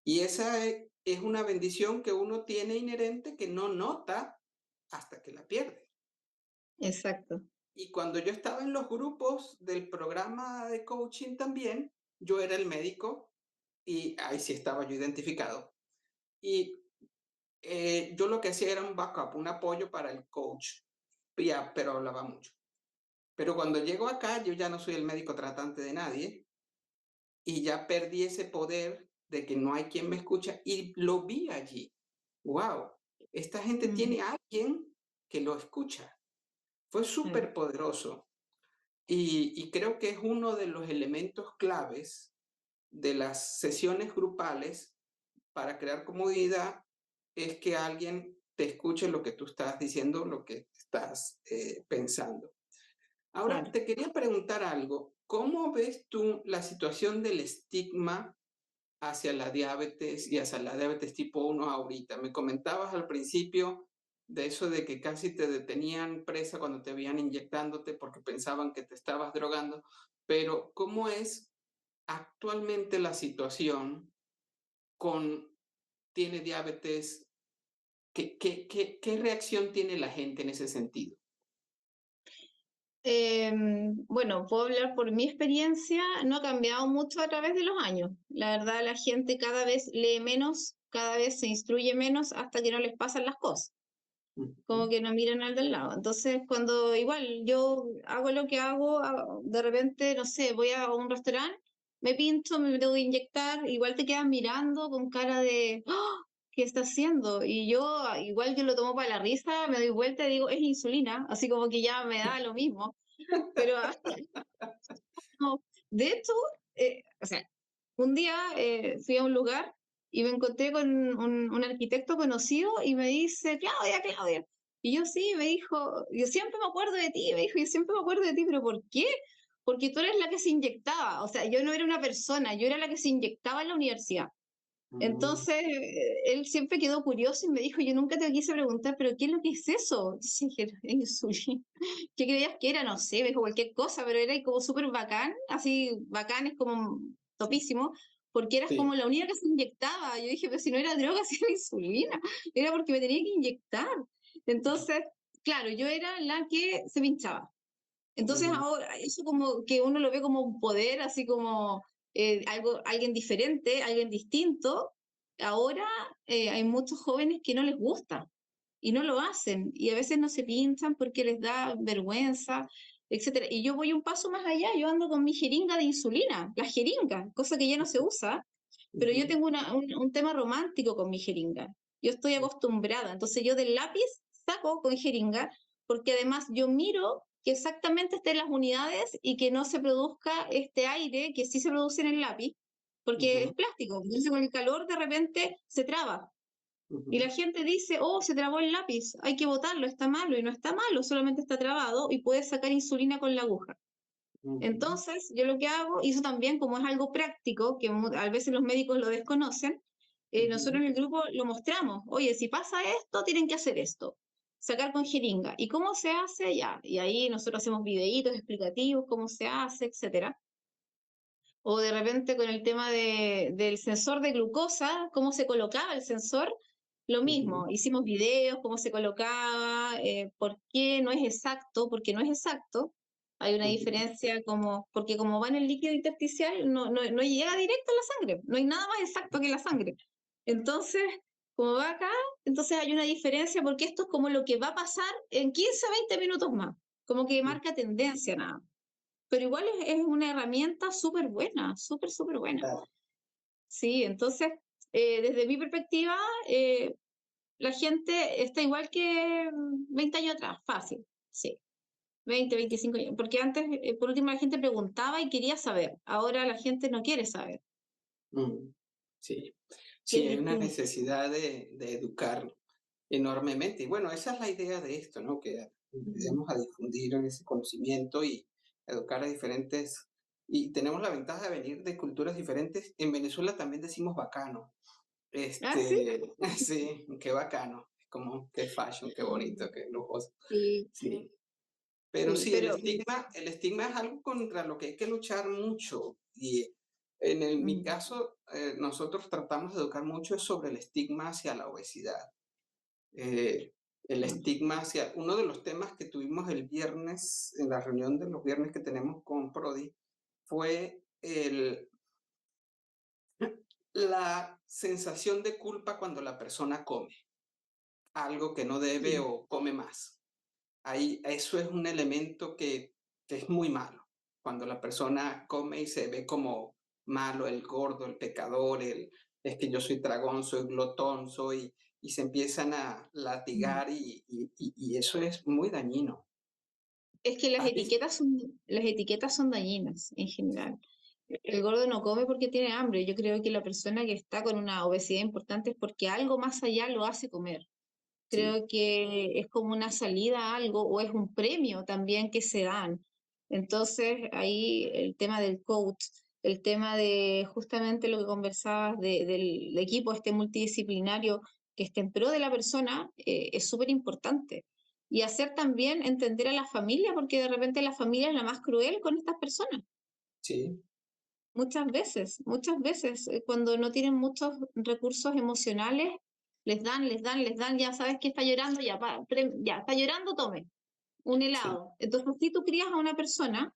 y esa es una bendición que uno tiene inherente que no nota hasta que la pierde. exacto. Y cuando yo estaba en los grupos del programa de coaching también, yo era el médico y ahí sí estaba yo identificado. Y yo lo que hacía era un backup, un apoyo para el coach, pero hablaba mucho. Pero cuando llego acá, yo ya no soy el médico tratante de nadie y ya perdí ese poder de que no hay quien me escucha y lo vi allí. ¡Wow! Esta gente Mm, tiene a alguien que lo escucha. Fue mm, súper poderoso y creo que es uno de los elementos claves de las sesiones grupales para crear comunidad es que alguien te escuche lo que tú estás diciendo, lo que estás pensando. Ahora, claro. te quería preguntar algo. ¿Cómo ves tú la situación del estigma hacia la diabetes y hacia la diabetes tipo 1 ahorita? Me comentabas al principio de eso de que casi te detenían presa cuando te veían inyectándote porque pensaban que te estabas drogando, pero ¿cómo es actualmente la situación con tiene diabetes? ¿Qué reacción tiene la gente en ese sentido? Bueno, puedo hablar por mi experiencia, no ha cambiado mucho a través de los años. La verdad, la gente cada vez lee menos, cada vez se instruye menos hasta que no les pasan las cosas, como Ujú. que no miran al del lado. Entonces, cuando igual yo hago lo que hago, de repente, no sé, voy a un restaurante, me pinto, me tengo que inyectar, igual te quedas mirando con cara de, "¡Ah! ¿Qué está haciendo?". Y yo, igual yo lo tomo para la risa, me doy vuelta y digo, es insulina, así como que ya me da lo mismo. Pero no, de hecho, o sea, un día fui a un lugar y me encontré con un arquitecto conocido y me dice, Claudia, Claudia. Y yo sí, me dijo, yo siempre me acuerdo de ti, me dijo, yo siempre me acuerdo de ti, pero ¿por qué? Porque tú eres la que se inyectaba, o sea, yo no era una persona, yo era la que se inyectaba en la universidad. Mm, Entonces, él siempre quedó curioso y me dijo, yo nunca te quise preguntar, pero ¿qué es lo que es eso? Dice que era insulina. ¿Qué creías que era? No sé, me dijo cualquier cosa, pero era como súper bacán, así bacán es como topísimo, porque eras como sí. la única que se inyectaba. Yo dije, pero si no era droga, si era insulina, era porque me tenía que inyectar. Entonces, claro, yo era la que se pinchaba. Entonces Ujú, ahora eso como que uno lo ve como un poder, así como alguien diferente, alguien distinto. Ahora hay muchos jóvenes que no les gusta y no lo hacen y a veces no se pinchan porque les da vergüenza, etcétera. Y yo voy un paso más allá, yo ando con mi jeringa de insulina, la jeringa, cosa que ya no se usa, pero yo ujú, tengo un tema romántico con mi jeringa. Yo estoy acostumbrada, entonces yo del lápiz saco con jeringa porque además yo miro que exactamente estén las unidades y que no se produzca este aire que sí se produce en el lápiz, porque es ujú, plástico, entonces con el calor de repente se traba. Y ujú, la gente dice, oh, se trabó el lápiz, hay que botarlo, está malo, y no está malo, solamente está trabado y puedes sacar insulina con la aguja. ujú, Entonces, yo lo que hago, y eso también como es algo práctico, que a veces los médicos lo desconocen, nosotros ujú, en el grupo lo mostramos. Oye, si pasa esto, tienen que hacer esto. Sacar con jeringa. ¿Y cómo se hace? Ya. Y ahí nosotros hacemos videitos explicativos, cómo se hace, etcétera. O de repente con el tema del sensor de glucosa, cómo se colocaba el sensor, lo mismo. ujú, Hicimos videos, cómo se colocaba, por qué no es exacto, porque no es exacto. Hay una ujú, diferencia como, porque como va en el líquido intersticial, no llega directo a la sangre. No hay nada más exacto que la sangre. Entonces, como va acá, entonces hay una diferencia porque esto es como lo que va a pasar en 15 a 20 minutos más. Como que ujú. marca tendencia nada. Pero igual es una herramienta súper buena, súper, súper buena. Claro. Sí, entonces, desde mi perspectiva, la gente está igual que 20 años atrás, fácil, sí, 20, 25 años, porque antes, por último, la gente preguntaba y quería saber, ahora la gente no quiere saber, Mm, sí, que sí, es hay una distinto. necesidad de educar enormemente. Y bueno, esa es la idea de esto, ¿no? Que Mm. empecemos a difundir ese conocimiento y educar a diferentes. Y tenemos la ventaja de venir de culturas diferentes. En Venezuela también decimos bacano. Ah, sí. Sí, qué bacano. Como, qué fashion, qué bonito, qué lujoso. Sí, Sí. Pero sí, sí, pero el estigma es algo contra lo que hay que luchar mucho. Y mi mm, caso, nosotros tratamos de educar mucho sobre el estigma hacia la obesidad. Eh, el mm, estigma hacia uno de los temas que tuvimos el viernes, en la reunión de los viernes que tenemos con Prodi, fue la sensación de culpa cuando la persona come algo que no debe sí, o come más. Ahí, eso es un elemento que es muy malo. Cuando la persona come y se ve como malo, el gordo, el pecador, es que yo soy tragón, soy glotón, y se empiezan a Mm. latigar y eso es muy dañino. Es que ¿Has visto? las etiquetas son dañinas en general. El gordo no come porque tiene hambre. Yo creo que la persona que está con una obesidad importante es porque algo más allá lo hace comer. Sí, Creo que es como una salida a algo o es un premio también que se dan. Entonces, ahí el tema del coach, el tema de justamente lo que conversabas del equipo este multidisciplinario que esté en pro de la persona, es súper importante. Y hacer también entender a la familia, porque de repente la familia es la más cruel con estas personas. sí, Muchas veces, cuando no tienen muchos recursos emocionales, les dan, ya sabes que está llorando, ya, ya está llorando, tome un sí, helado. Entonces, si tú crías a una persona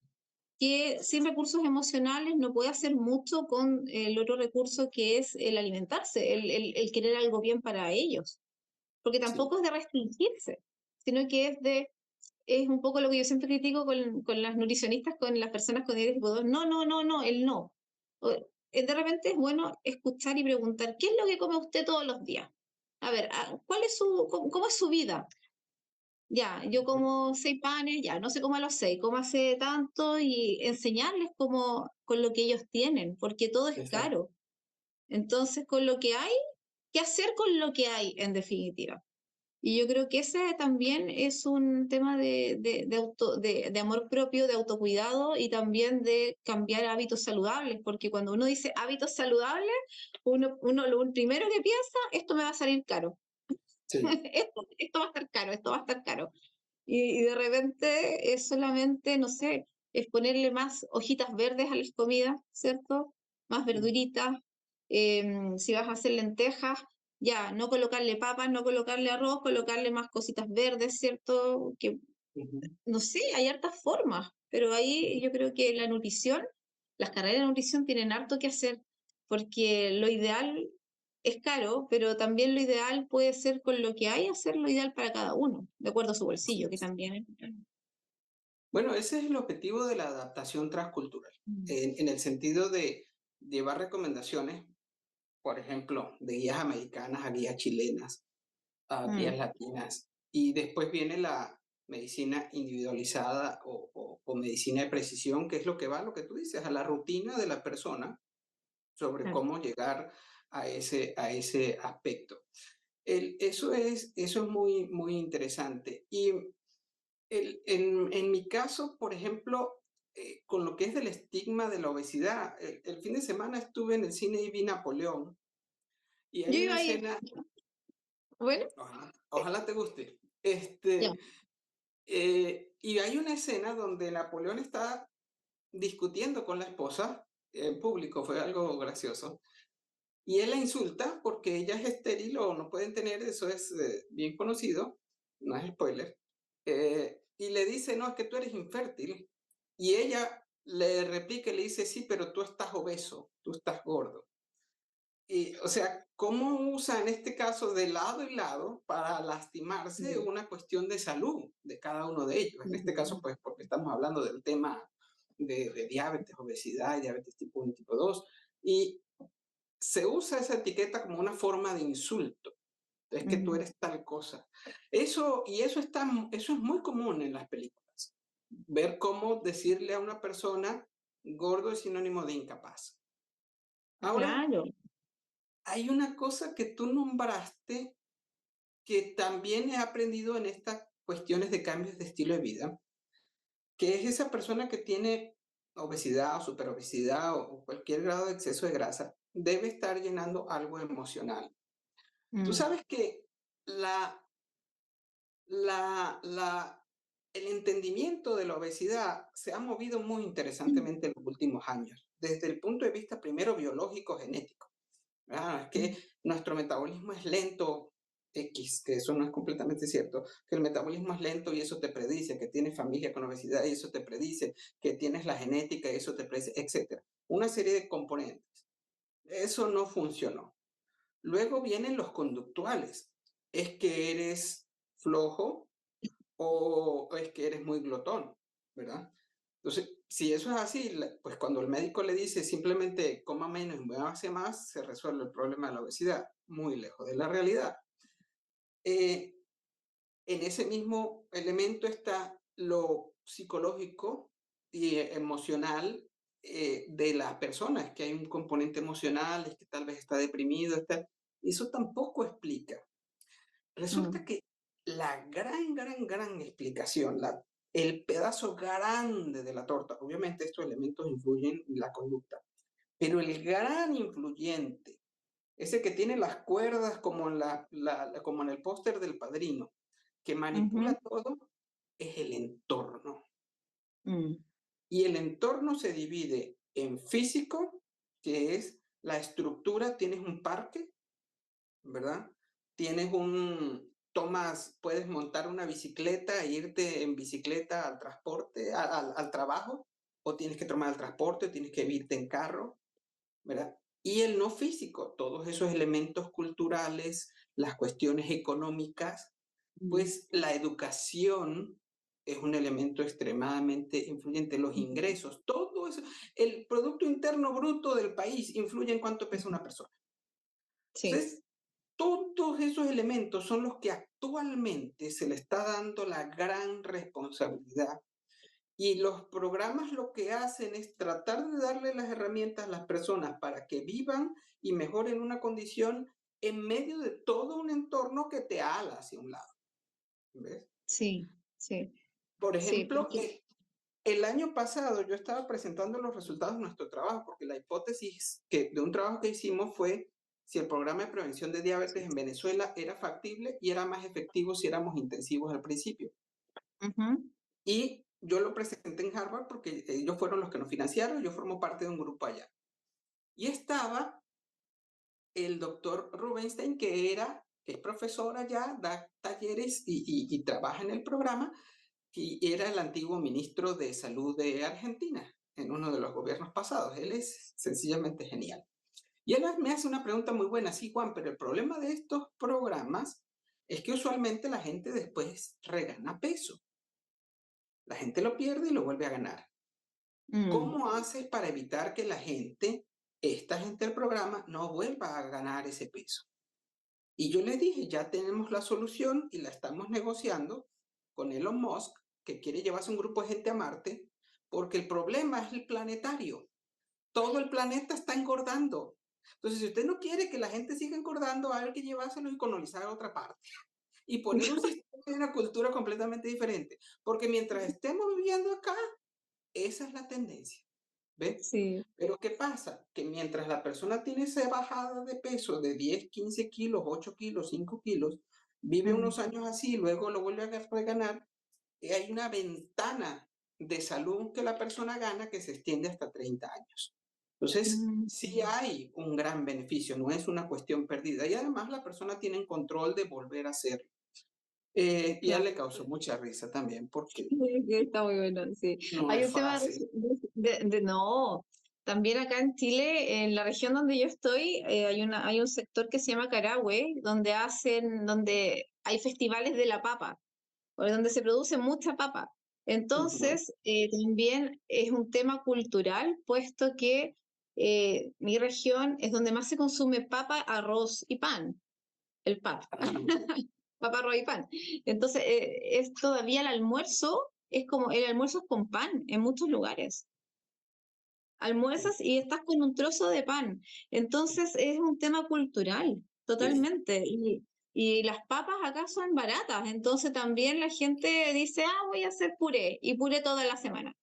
que sin recursos emocionales no puede hacer mucho con el otro recurso que es el alimentarse, el querer algo bien para ellos, porque sí. tampoco es de restringirse, sino que es un poco lo que yo siempre critico con las nutricionistas, con las personas con diabetes tipo 2. No, no, no, no, el no. De repente es bueno escuchar y preguntar, ¿qué es lo que come usted todos los días? A ver, ¿cuál es cómo es su vida? Ya, yo como 6 panes, ya, no sé cómo a los 6, cómo hace tanto y enseñarles cómo, con lo que ellos tienen, porque todo es Exacto. caro. Entonces, con lo que hay, ¿qué hacer con lo que hay, en definitiva? Y yo creo que ese también es un tema de amor propio, de autocuidado y también de cambiar hábitos saludables, porque cuando uno dice hábitos saludables, uno lo primero que piensa, esto me va a salir caro, Sí. esto va a estar caro, esto va a estar caro. Y de repente es solamente, no sé, es ponerle más hojitas verdes a las comidas, ¿cierto? Más verduritas. Si vas a hacer lentejas, ya, no colocarle papas, no colocarle arroz, colocarle más cositas verdes, ¿cierto? Que, Ujú. no sé, hay hartas formas, pero ahí yo creo que la nutrición, las carreras de nutrición tienen harto que hacer, porque lo ideal es caro, pero también lo ideal puede ser con lo que hay, hacer lo ideal para cada uno, de acuerdo a su Así bolsillo, que es. también es. Bueno, ese es el objetivo de la adaptación transcultural, Mm. en el sentido de llevar recomendaciones, por ejemplo, de guías americanas a guías chilenas, a guías Mm, latinas, y después viene la medicina individualizada o medicina de precisión, que es lo que va, lo que tú dices, a la rutina de la persona sobre claro. cómo llegar a ese aspecto. Eso es muy, muy interesante. Y en mi caso, por ejemplo, con lo que es del estigma de la obesidad, el fin de semana estuve en el cine y vi Napoleón y Yo hay una iba a ir, escena, bueno, ojalá te guste, ya. y hay una escena donde Napoleón está discutiendo con la esposa en público, fue algo gracioso, y él la insulta porque ella es estéril o no pueden tener, eso es bien conocido, no es spoiler, y le dice, no, es que tú eres infértil. Y ella le replica y le dice, sí, pero tú estás obeso, tú estás gordo. Y, o sea, ¿cómo usa en este caso de lado y lado para lastimarse Mm, una cuestión de salud de cada uno de ellos? En este caso, mm, pues, porque estamos hablando del tema de diabetes, obesidad y diabetes tipo 1 y tipo 2. Y se usa esa etiqueta como una forma de insulto. Es que tú mm. eres tal cosa. Eso es muy común en las películas. Ver cómo decirle a una persona gordo es sinónimo de incapaz. Ahora, Claro. hay una cosa que tú nombraste que también he aprendido en estas cuestiones de cambios de estilo de vida, que es esa persona que tiene obesidad o superobesidad o cualquier grado de exceso de grasa, debe estar llenando algo emocional. Tú Mm, sabes que la, la, la, el entendimiento de la obesidad se ha movido muy interesantemente en los últimos años, desde el punto de vista primero biológico, genético. Es que mm, nuestro metabolismo es lento, X, que eso no es completamente cierto, que el metabolismo es lento y eso te predice que tienes familia con obesidad y eso te predice que tienes la genética y eso te predice, etcétera. Una serie de componentes. Eso no funcionó. Luego vienen los conductuales. Es que eres flojo o es que eres muy glotón, ¿verdad? Entonces, si eso es así, pues cuando el médico le dice simplemente coma menos y muévase más, se resuelve el problema de la obesidad. Muy lejos de la realidad. Eh, en ese mismo elemento está lo psicológico y emocional de las personas, que hay un componente emocional, es que tal vez está deprimido, eso tampoco explica. Resulta Mm, que la gran explicación, el pedazo grande de la torta, obviamente estos elementos influyen en la conducta, pero el gran influyente, ese que tiene las cuerdas como como en el póster del Padrino, que manipula ujú, todo, es el entorno. mm, Y el entorno se divide en físico, que es la estructura, tienes un parque, ¿verdad? Puedes montar una bicicleta e irte en bicicleta al transporte, al trabajo, o tienes que tomar el transporte, o tienes que irte en carro, ¿verdad? Y el no físico, todos esos elementos culturales, las cuestiones económicas, mm, pues la educación es un elemento extremadamente influyente, los mm. ingresos, todo eso, el Producto Interno Bruto del país influye en cuánto pesa una persona. Sí, Entonces, todos esos elementos son los que actualmente se le está dando la gran responsabilidad y los programas lo que hacen es tratar de darle las herramientas a las personas para que vivan y mejoren una condición en medio de todo un entorno que te ala hacia un lado. ¿Ves? sí, sí, Por sí, ejemplo, porque el año pasado yo estaba presentando los resultados de nuestro trabajo, porque la hipótesis de un trabajo que hicimos fue si el programa de prevención de diabetes en Venezuela era factible y era más efectivo si éramos intensivos al principio. ujú, Y yo lo presenté en Harvard porque ellos fueron los que nos financiaron, yo formo parte de un grupo allá. Y estaba el doctor Rubinstein, que es profesor allá, da talleres y trabaja en el programa, y era el antiguo ministro de Salud de Argentina en uno de los gobiernos pasados. Él es sencillamente genial. Y él me hace una pregunta muy buena, sí, Juan, pero el problema de estos programas es que usualmente la gente después regana peso. La gente lo pierde y lo vuelve a ganar. mm, ¿Cómo haces para evitar que esta gente del programa, no vuelva a ganar ese peso? Y yo les dije, ya tenemos la solución y la estamos negociando con Elon Musk, que quiere llevarse un grupo de gente a Marte, porque el problema es el planetario. Todo el planeta está engordando. Entonces, si usted no quiere que la gente siga engordando, hay que llevárselo y colonizar a otra parte. Y poner un sistema y una cultura completamente diferente. Porque mientras estemos viviendo acá, esa es la tendencia. ¿Ve? sí, Pero ¿qué pasa? Que mientras la persona tiene esa bajada de peso de 10, 15 kilos, 8 kilos, 5 kilos, vive mm, unos años así, luego lo vuelve a reganar, y hay una ventana de salud que la persona gana que se extiende hasta 30 años. Entonces, mm, sí hay un gran beneficio, no es una cuestión perdida. Y además la persona tiene control de volver a hacerlo. Y a él claro. le causó mucha risa también, porque Sí, está muy bueno, sí. no Hay es un tema fácil. no, también acá en Chile, en la región donde yo estoy, hay un sector que se llama Carahue, donde hay festivales de la papa, o donde se produce mucha papa. Ujú. Entonces, también es un tema cultural, puesto que mi región es donde más se consume papa, arroz y pan, el pan. Papa, arroz y pan. Entonces, es todavía el almuerzo, es como el almuerzo es con pan en muchos lugares. Almuerzas y estás con un trozo de pan. Entonces, es un tema cultural, Sí. totalmente. Y las papas acá son baratas, entonces también la gente dice, ah, voy a hacer puré, y puré toda la semana.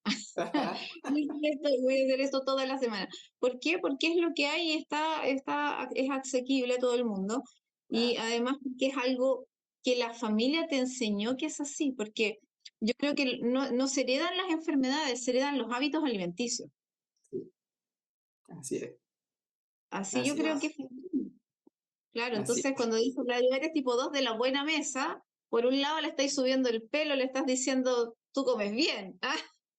Voy a hacer esto toda la semana. ¿Por qué? Porque es lo que hay y es asequible a todo el mundo. Y Claro. además porque es algo que la familia te enseñó que es así, porque yo creo que no se heredan las enfermedades, se heredan los hábitos alimenticios. Sí, así es, Así yo así creo que es, funciona. Claro, así entonces es. cuando dices la diabetes tipo 2 de la buena mesa, por un lado le estáis subiendo el pelo, le estás diciendo, tú comes bien, ¿ah?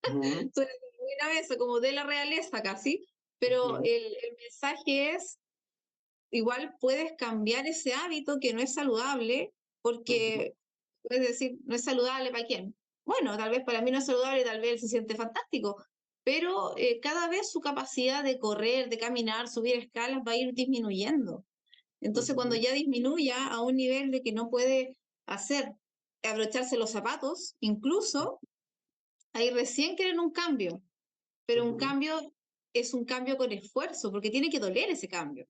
Ujú, Tú eres de la buena mesa, como de la realeza casi, pero ujú, el mensaje es, igual puedes cambiar ese hábito que no es saludable, ujú. porque puedes decir, no es saludable para quién. bueno, tal vez para mí no es saludable, tal vez él se siente fantástico, pero cada vez su capacidad de correr, de caminar, subir escalas va a ir disminuyendo. Entonces, cuando Ujú. ya disminuya a un nivel de que no puede hacer, abrocharse los zapatos, incluso, ahí recién quieren un cambio, pero un Ujú. cambio es un cambio con esfuerzo, porque tiene que doler ese cambio.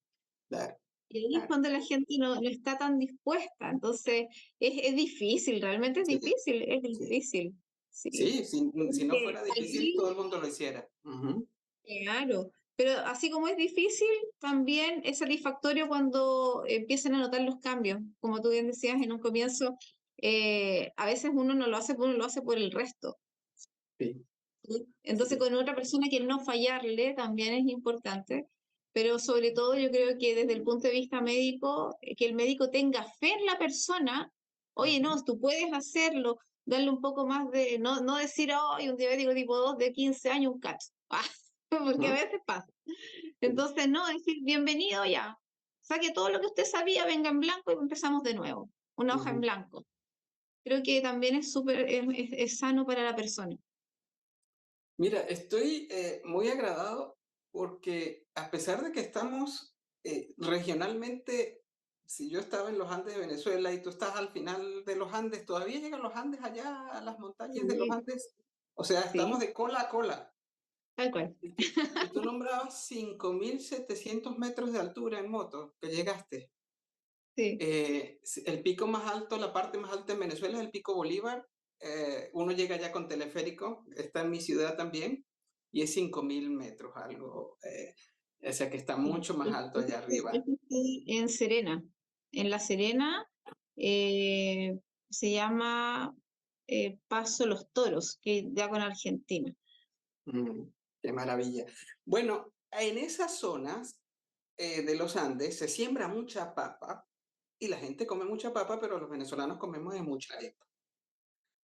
Claro, Y ahí es claro. cuando la gente no está tan dispuesta. Entonces, es difícil, realmente Sí, es sí. difícil. Sí. Sí, si no Porque fuera difícil, aquí, todo el mundo lo hiciera. Ujú. claro, pero así como es difícil, también es satisfactorio cuando empiezan a notar los cambios. Como tú bien decías en un comienzo, a veces uno no lo hace por uno, lo hace por el resto. Sí, ¿Sí? Entonces, sí. con otra persona que no fallarle también es importante, pero sobre todo yo creo que desde el punto de vista médico, que el médico tenga fe en la persona, oye, Ujú. no, tú puedes hacerlo, darle un poco más de, no decir, hoy un diabético tipo 2 de 15 años, un cacho, porque a Ujú. veces pasa. Sí. Entonces, no, decir, bienvenido ya, saque todo lo que usted sabía, venga en blanco y empezamos de nuevo, una hoja en Ujú. blanco. Creo que también es súper, es sano para la persona. Mira, estoy muy agradado porque a pesar de que estamos regionalmente, si yo estaba en los Andes de Venezuela y tú estás al final de los Andes, todavía llegan los Andes allá a las montañas de los Sí, Andes. O sea, estamos sí, de cola a cola. tal cual. Y tú nombrabas 5.700 metros de altura en moto que llegaste. Sí. El pico más alto, la parte más alta en Venezuela es el Pico Bolívar. Uno llega ya con teleférico, está en mi ciudad también, y es 5.000 metros, algo. O sea que está Sí. mucho más alto allá arriba. Estoy en Serena. En La Serena eh, se llama Paso Los Toros, que ya con Argentina. Mm, qué maravilla. Bueno, en esas zonas de los Andes se siembra mucha papa y la gente come mucha papa, pero los venezolanos comemos de mucha arepa.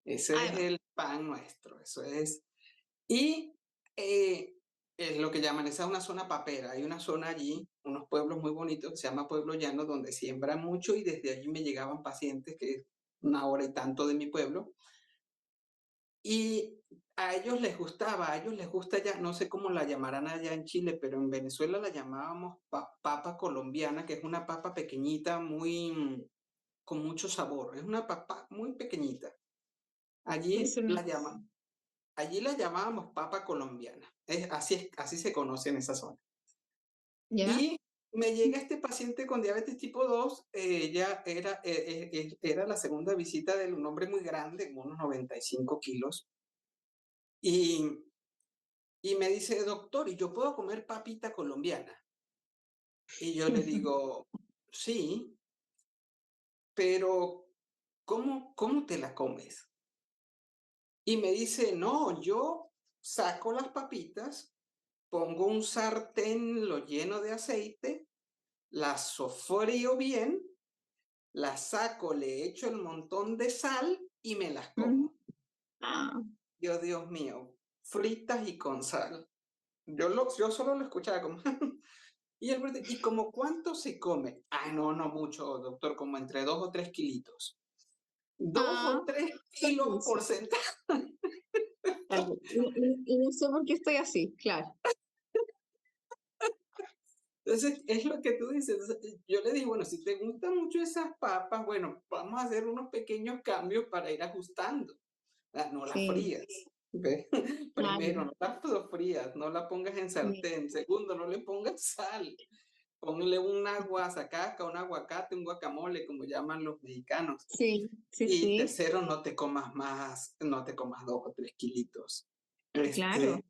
Ese es Además, el pan nuestro, eso es. Y eh, es lo que llaman, esa es una zona papera. Hay una zona allí, unos pueblos muy bonitos que se llama Pueblo Llano, donde siembran mucho y desde allí me llegaban pacientes que es una hora y tanto de mi pueblo. Y a ellos les gustaba, a ellos les gusta ya, no sé cómo la llamarán allá en Chile, pero en Venezuela la llamábamos papa colombiana, que es una papa pequeñita, muy, con mucho sabor. Es una papa muy pequeñita. Allí eso no. la llaman, allí la llamábamos papa colombiana. Así se conoce en esa zona. ¿Ya? Y me llega este paciente con diabetes tipo 2. Ya era la segunda visita de un hombre muy grande, unos 95 kilos. Y, y me dice, doctor, ¿y yo puedo comer papita colombiana? Y yo le digo, sí, pero ¿cómo te la comes? Y me dice, no, yo saco las papitas, pongo un sartén, lo lleno de aceite, las sofrío bien, las saco, le echo el montón de sal y me las Ujú. como. Ah, Yo, Dios mío, fritas y con sal. Yo solo lo escuchaba como... Y él me dice, ¿y como cuánto se come? Ah, no, no mucho, doctor, como entre 2 o 3 kilitos. Dos ah, o tres tal kilos vez, por centavo. tal vez. Y no sé por qué estoy así, claro. Entonces, es lo que tú dices. Yo le digo, bueno, si te gustan mucho esas papas, bueno, vamos a hacer unos pequeños cambios para ir ajustando. No las Sí, frías. ¿Ve? claro. Primero, no las frías, no la pongas en Sí, sartén. Segundo, no le pongas sal. Ponle una guasacaca, un aguacate, un guacamole, como llaman los mexicanos. sí, sí, Y sí, tercero, no te comas más, no te comas 2 o 3 kilitos. claro. Este,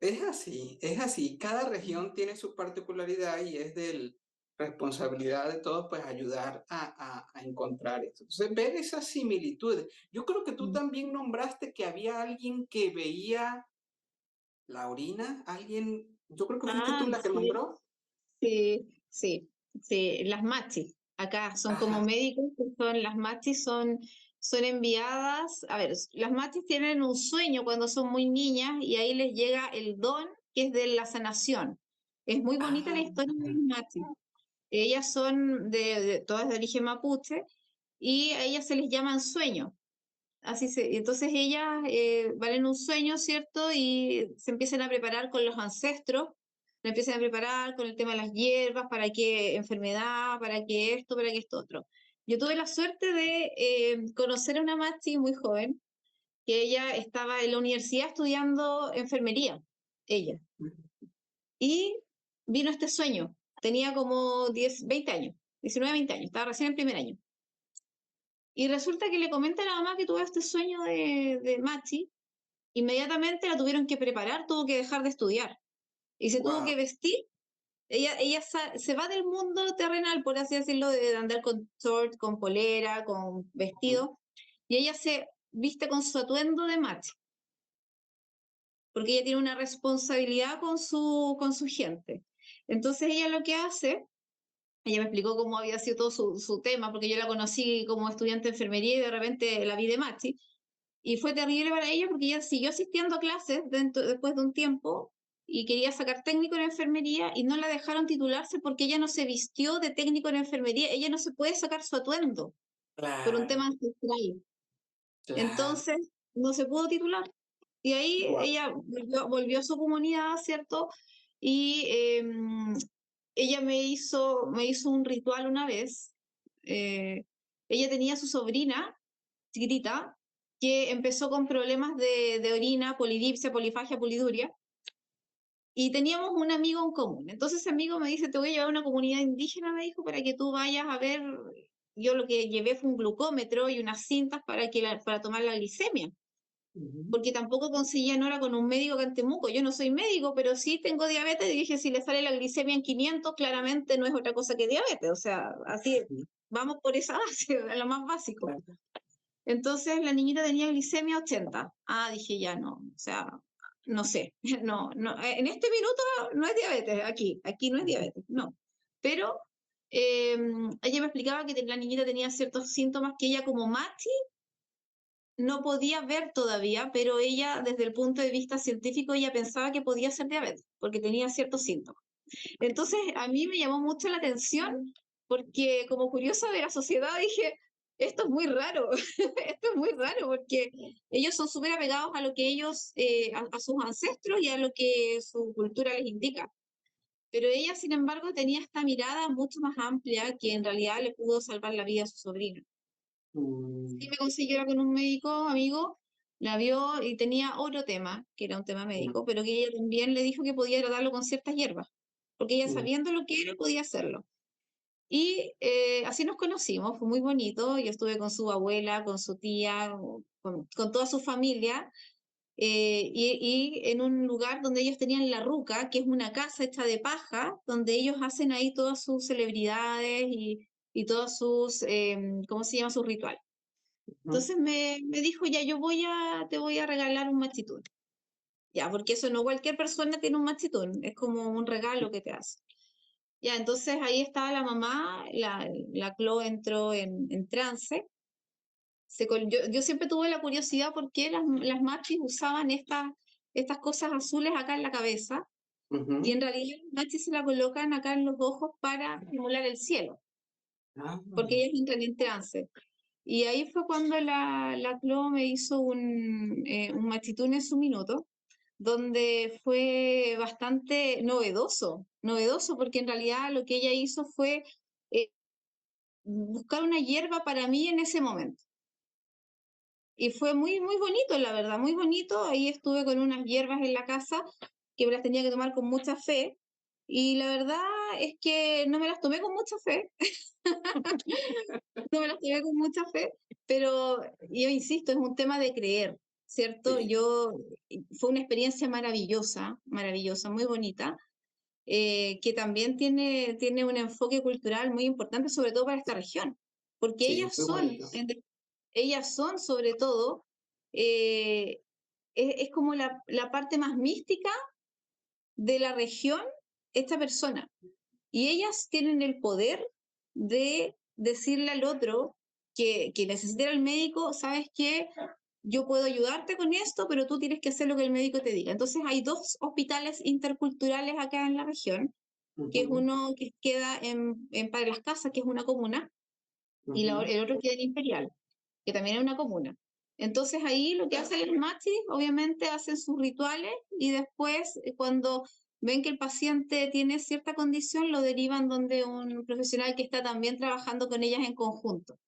es así, es así. Cada región tiene su particularidad y es de responsabilidad de todos, pues ayudar a encontrar eso. Entonces, ver esas similitudes. Yo creo que tú también nombraste que había alguien que veía la orina, alguien, yo creo que fuiste Ah, tú la que sí, nombró. sí, sí, sí, las machis. Acá son como Ajá. médicos, que son las machis son enviadas. A ver, las machis tienen un sueño cuando son muy niñas y ahí les llega el don que es de la sanación. Es muy bonita la Ah, historia de las machis. Ellas son todas de origen mapuche y a ellas se les llaman sueño. entonces ellas van en un sueño, ¿cierto? Y se empiezan a preparar con los ancestros, se empiezan a preparar con el tema de las hierbas, para qué enfermedad, para qué esto otro. Yo tuve la suerte de conocer a una Maxi muy joven, que ella estaba en la universidad estudiando enfermería, ella, y vino este sueño, tenía como 10, 20 años, 19, 20 años, estaba recién en primer año. Y resulta que le comenta a la mamá que tuvo este sueño de Maxi. Inmediatamente la tuvieron que preparar, tuvo que dejar de estudiar y se tuvo Wow. que vestir. Ella se va del mundo terrenal, por así decirlo, de andar con short, con polera, con vestido, y ella se viste con su atuendo de Maxi, porque ella tiene una responsabilidad con su gente. Entonces ella lo que hace, ella me explicó cómo había sido todo su tema, porque yo la conocí como estudiante de enfermería y de repente la vi de Maxi. Y fue terrible para ella porque ella siguió asistiendo a clases después de un tiempo y quería sacar técnico en enfermería y no la dejaron titularse porque ella no se vistió de técnico en enfermería. Ella no se puede sacar su atuendo por un tema Claro, ancestral. claro. Entonces, no se pudo titular. Y ahí Wow. ella volvió a su comunidad, ¿cierto? Y ella me hizo un ritual una vez. Eh, ella tenía su sobrina chiquitita, que empezó con problemas de orina, polidipsia, polifagia, poliduria, y teníamos un amigo en común. Entonces ese amigo me dice, te voy a llevar a una comunidad indígena, me dijo, para que tú vayas a ver. Yo lo que llevé fue un glucómetro y unas cintas para tomar la glicemia, Ujú. porque tampoco conseguía Nora con un médico acá en Temuco. Yo no soy médico, pero sí tengo diabetes, y dije, si le sale la glicemia en 500, claramente no es otra cosa que diabetes. O sea, así, Ujú. vamos por esa base, lo más básico. Claro. Entonces la niñita tenía glicemia 80. Ah, dije ya no, o sea, no sé, no, no, en este minuto no es diabetes, aquí no es Ujú. diabetes, no. Pero ella me explicaba que la niñita tenía ciertos síntomas que ella como Maxi no podía ver todavía, pero ella desde el punto de vista científico ella pensaba que podía ser diabetes, porque tenía ciertos síntomas. Entonces, a mí me llamó mucho la atención porque como curiosa de la sociedad dije, esto es muy raro, esto es muy raro porque ellos son súper apegados a lo que ellos, a sus ancestros y a lo que su cultura les indica. Pero ella, sin embargo, tenía esta mirada mucho más amplia que en realidad le pudo salvar la vida a su sobrina. Sí, Mm, me consiguió con un médico amigo, la vio y tenía otro tema, que era un tema médico, pero que ella también le dijo que podía tratarlo con ciertas hierbas, porque ella mm, sabiendo lo que era podía hacerlo. Y así nos conocimos, fue muy bonito. Yo estuve con su abuela, con su tía, con toda su familia, y en un lugar donde ellos tenían la ruca, que es una casa hecha de paja, donde ellos hacen ahí todas sus celebridades y todos sus, ¿cómo se llama? Sus rituales. ujú. Entonces me dijo, ya, te voy a regalar un machitún. Ya, porque eso no cualquier persona tiene un machitún, es como un regalo que te hace. Ya, entonces ahí estaba la mamá, la Chloe entró en trance. Yo siempre tuve la curiosidad por qué las machis usaban estas cosas azules acá en la cabeza, y Ujú. en realidad las machis se la colocan acá en los ojos para estimular el cielo, Ah, porque ellas entran en trance. Y ahí fue cuando la Chloe me hizo un machitún en su minuto, donde fue bastante novedoso, porque en realidad lo que ella hizo fue eh, buscar una hierba para mí en ese momento. Y fue muy, muy bonito, la verdad, muy bonito. Ahí estuve con unas hierbas en la casa que me las tenía que tomar con mucha fe. Y la verdad es que no me las tomé con mucha fe, no me las tomé con mucha fe, pero yo insisto, es un tema de creer, ¿cierto? sí, Fue una experiencia maravillosa, maravillosa, muy bonita, que también tiene un enfoque cultural muy importante, sobre todo para esta región, porque sí, muy bonito. ellas son sobre todo, eh, es como la parte más mística de la región, esta persona. Y ellas tienen el poder de decirle al otro que necesita el médico, sabes que yo puedo ayudarte con esto, pero tú tienes que hacer lo que el médico te diga. Entonces hay dos hospitales interculturales acá en la región, que es Ujú, uno que queda en Padre Las Casas, que es una comuna, y ujú. el otro queda en Imperial, que también es una comuna. Entonces ahí lo que hacen los machis, obviamente hacen sus rituales y después cuando ven que el paciente tiene cierta condición, lo derivan donde un profesional que está también trabajando con ellas en conjunto.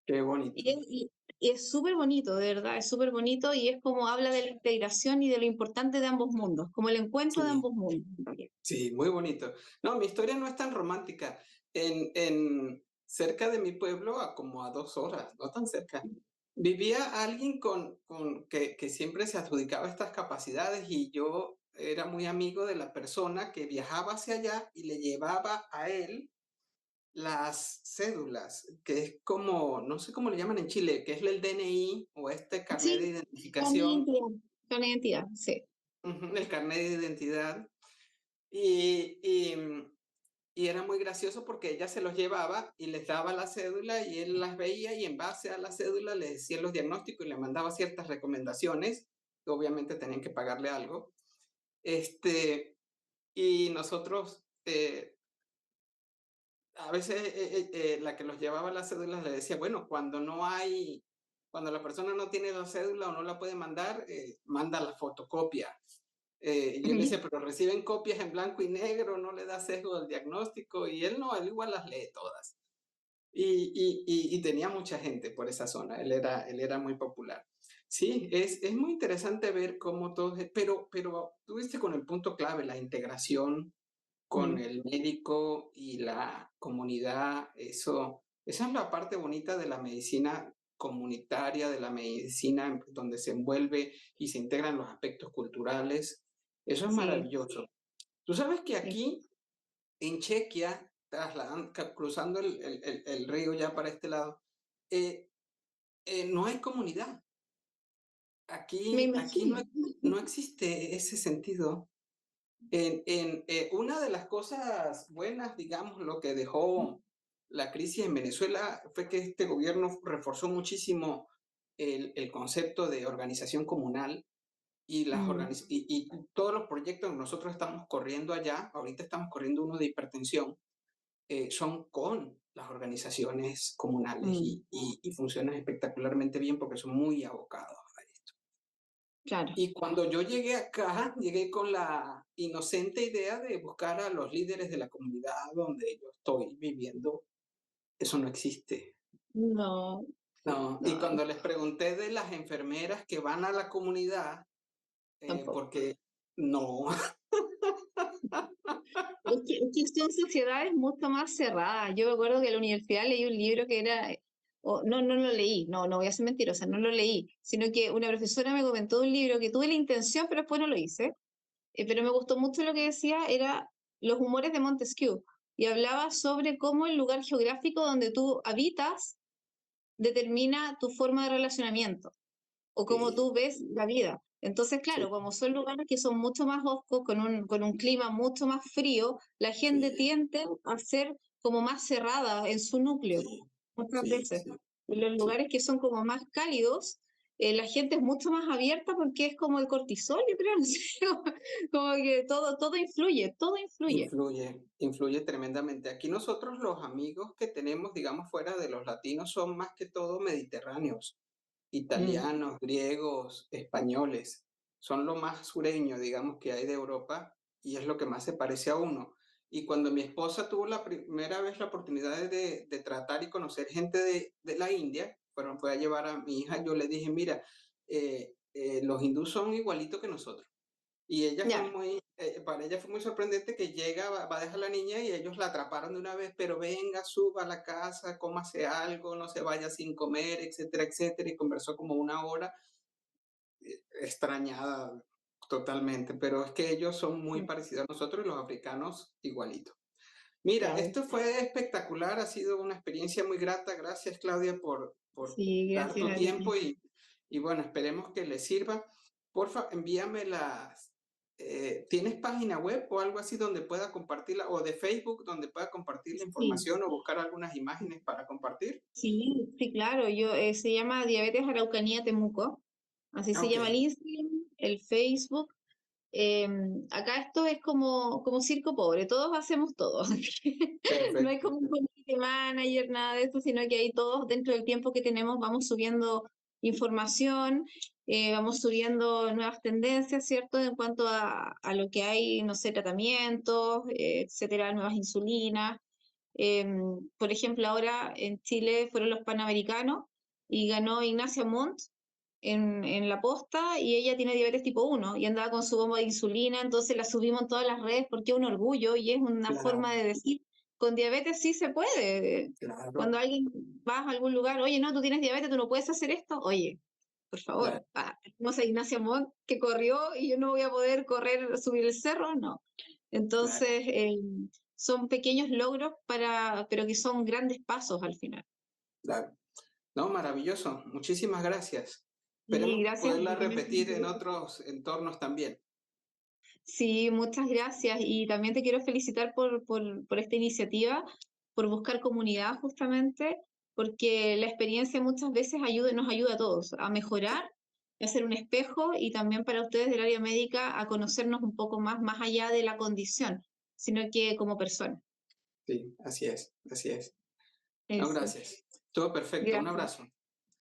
Qué bonito. Y es súper bonito, de verdad, es súper bonito y es como habla de la integración y de lo importante de ambos mundos, como el encuentro de Sí, ambos mundos. sí, muy bonito. No, mi historia no es tan romántica. Cerca de mi pueblo, a como a 2 horas, no tan cerca, vivía alguien que siempre se adjudicaba estas capacidades y yo era muy amigo de la persona que viajaba hacia allá y le llevaba a él las cédulas, que es como, no sé cómo le llaman en Chile, que es el DNI o este carnet de Sí, carne de identificación, identidad, carne de identidad, sí. el carnet de identidad. Y, y, y era muy gracioso porque ella se los llevaba y les daba la cédula y él las veía y en base a la cédula le decía los diagnósticos y le mandaba ciertas recomendaciones, que obviamente tenían que pagarle algo. Y nosotros, a veces la que los llevaba las cédulas le decía, bueno, cuando la persona no tiene la cédula o no la puede mandar, manda la fotocopia. Yo le decía, pero reciben copias en blanco y negro, no le da sesgo del diagnóstico, y él no, él igual las lee todas. Y tenía mucha gente por esa zona, él era muy popular. Sí, es muy interesante ver cómo todo, pero tuviste con el punto clave, la integración con Mm, el médico y la comunidad, esa es la parte bonita de la medicina comunitaria, de la medicina donde se envuelve y se integran los aspectos culturales. Eso es sí, maravilloso. Tú sabes que sí. aquí en Chequia, cruzando el río ya para este lado, eh, no hay comunidad. Me Aquí imagino. no existe ese sentido. Una de las cosas buenas, digamos, lo que dejó la crisis en Venezuela fue que este gobierno reforzó muchísimo el concepto de organización comunal Mm, y todos los proyectos que nosotros estamos corriendo allá, ahorita estamos corriendo uno de hipertensión, son con las organizaciones comunales mm, y funcionan espectacularmente bien porque son muy abocados a esto. claro. Y cuando yo llegué acá, llegué con la inocente idea de buscar a los líderes de la comunidad donde yo estoy viviendo. Eso no existe. No, No. Y no, cuando les pregunté de las enfermeras que van a la comunidad, tampoco. porque no, Es que son sociedades mucho más cerradas. Yo me acuerdo que en la universidad leí un libro que era, no, no lo leí, no, no voy a ser mentirosa, no lo leí, sino que una profesora me comentó de un libro que tuve la intención, pero después no lo hice. Pero me gustó mucho lo que decía, era Los humores de Montesquieu, y hablaba sobre cómo el lugar geográfico donde tú habitas determina tu forma de relacionamiento o cómo sí, tú ves la vida. Entonces, sí, claro, como son lugares que son mucho más hoscos, con un clima mucho más frío, la gente sí, tiende a ser como más cerrada en su núcleo, sí, muchas sí, veces. sí, En los sí. lugares que son como más cálidos, la gente es mucho más abierta porque es como el cortisol, yo creo, no sé, como que todo influye, todo influye. Influye tremendamente. Aquí nosotros los amigos que tenemos, digamos, fuera de los latinos, son más que todo mediterráneos, Mm, italianos, griegos, españoles. Son lo más sureño, digamos, que hay de Europa y es lo que más se parece a uno. Y cuando mi esposa tuvo la primera vez la oportunidad de tratar y conocer gente de la India, fue a llevar a mi hija, yo le dije, mira, los hindús son igualitos que nosotros. Y ya, para ella fue muy sorprendente que llega, va a dejar a la niña y ellos la atraparon de una vez, pero venga, suba a la casa, cómase algo, no se vaya sin comer, etcétera, etcétera, y conversó como una hora, extrañada totalmente, pero es que ellos son muy parecidos a nosotros y los africanos igualitos. Mira, claro. esto fue espectacular, ha sido una experiencia muy grata, gracias Claudia por Sí, dar gracias tu a tiempo ti. y bueno, esperemos que les sirva. Porfa, envíame ¿tienes página web o algo así donde pueda compartirla, o de Facebook donde pueda compartir la Sí, información o buscar algunas imágenes para compartir? sí, sí, claro. Se llama Diabetes Araucanía Temuco. Así se Ok, llama el Instagram, el Facebook. Eh, Acá esto es como circo pobre, todos hacemos todo. No hay perfecto. como un community manager, nada de esto, sino que ahí todos dentro del tiempo que tenemos vamos subiendo información, vamos subiendo nuevas tendencias, ¿cierto? En cuanto a lo que hay, no sé, tratamientos, etcétera, nuevas insulinas. Por ejemplo, ahora en Chile fueron los Panamericanos y ganó Ignacia Montt en la posta y ella tiene diabetes tipo 1 y andaba con su bomba de insulina, entonces la subimos en todas las redes porque es un orgullo y es una Claro, forma de decir, con diabetes sí se puede. Cuando claro, alguien vas a algún lugar, oye, no, tú tienes diabetes, tú no puedes hacer esto, oye, por favor, claro, no sé, Ignacia Montt que corrió y yo no voy a poder correr, subir el cerro, no. claro, Entonces, son pequeños logros pero que son grandes pasos al final. claro. No, maravilloso. Muchísimas gracias. Y Esperemos gracias poderla por tener este repetir en interés. otros entornos también. Sí, muchas gracias. Y también te quiero felicitar por esta iniciativa, por buscar comunidad justamente, porque la experiencia muchas veces nos ayuda a todos a mejorar, a ser un espejo y también para ustedes del área médica a conocernos un poco más, más allá de la condición, sino que como persona. Sí, así es, así es. No, Eso. gracias. Todo perfecto. Un Gracias. abrazo.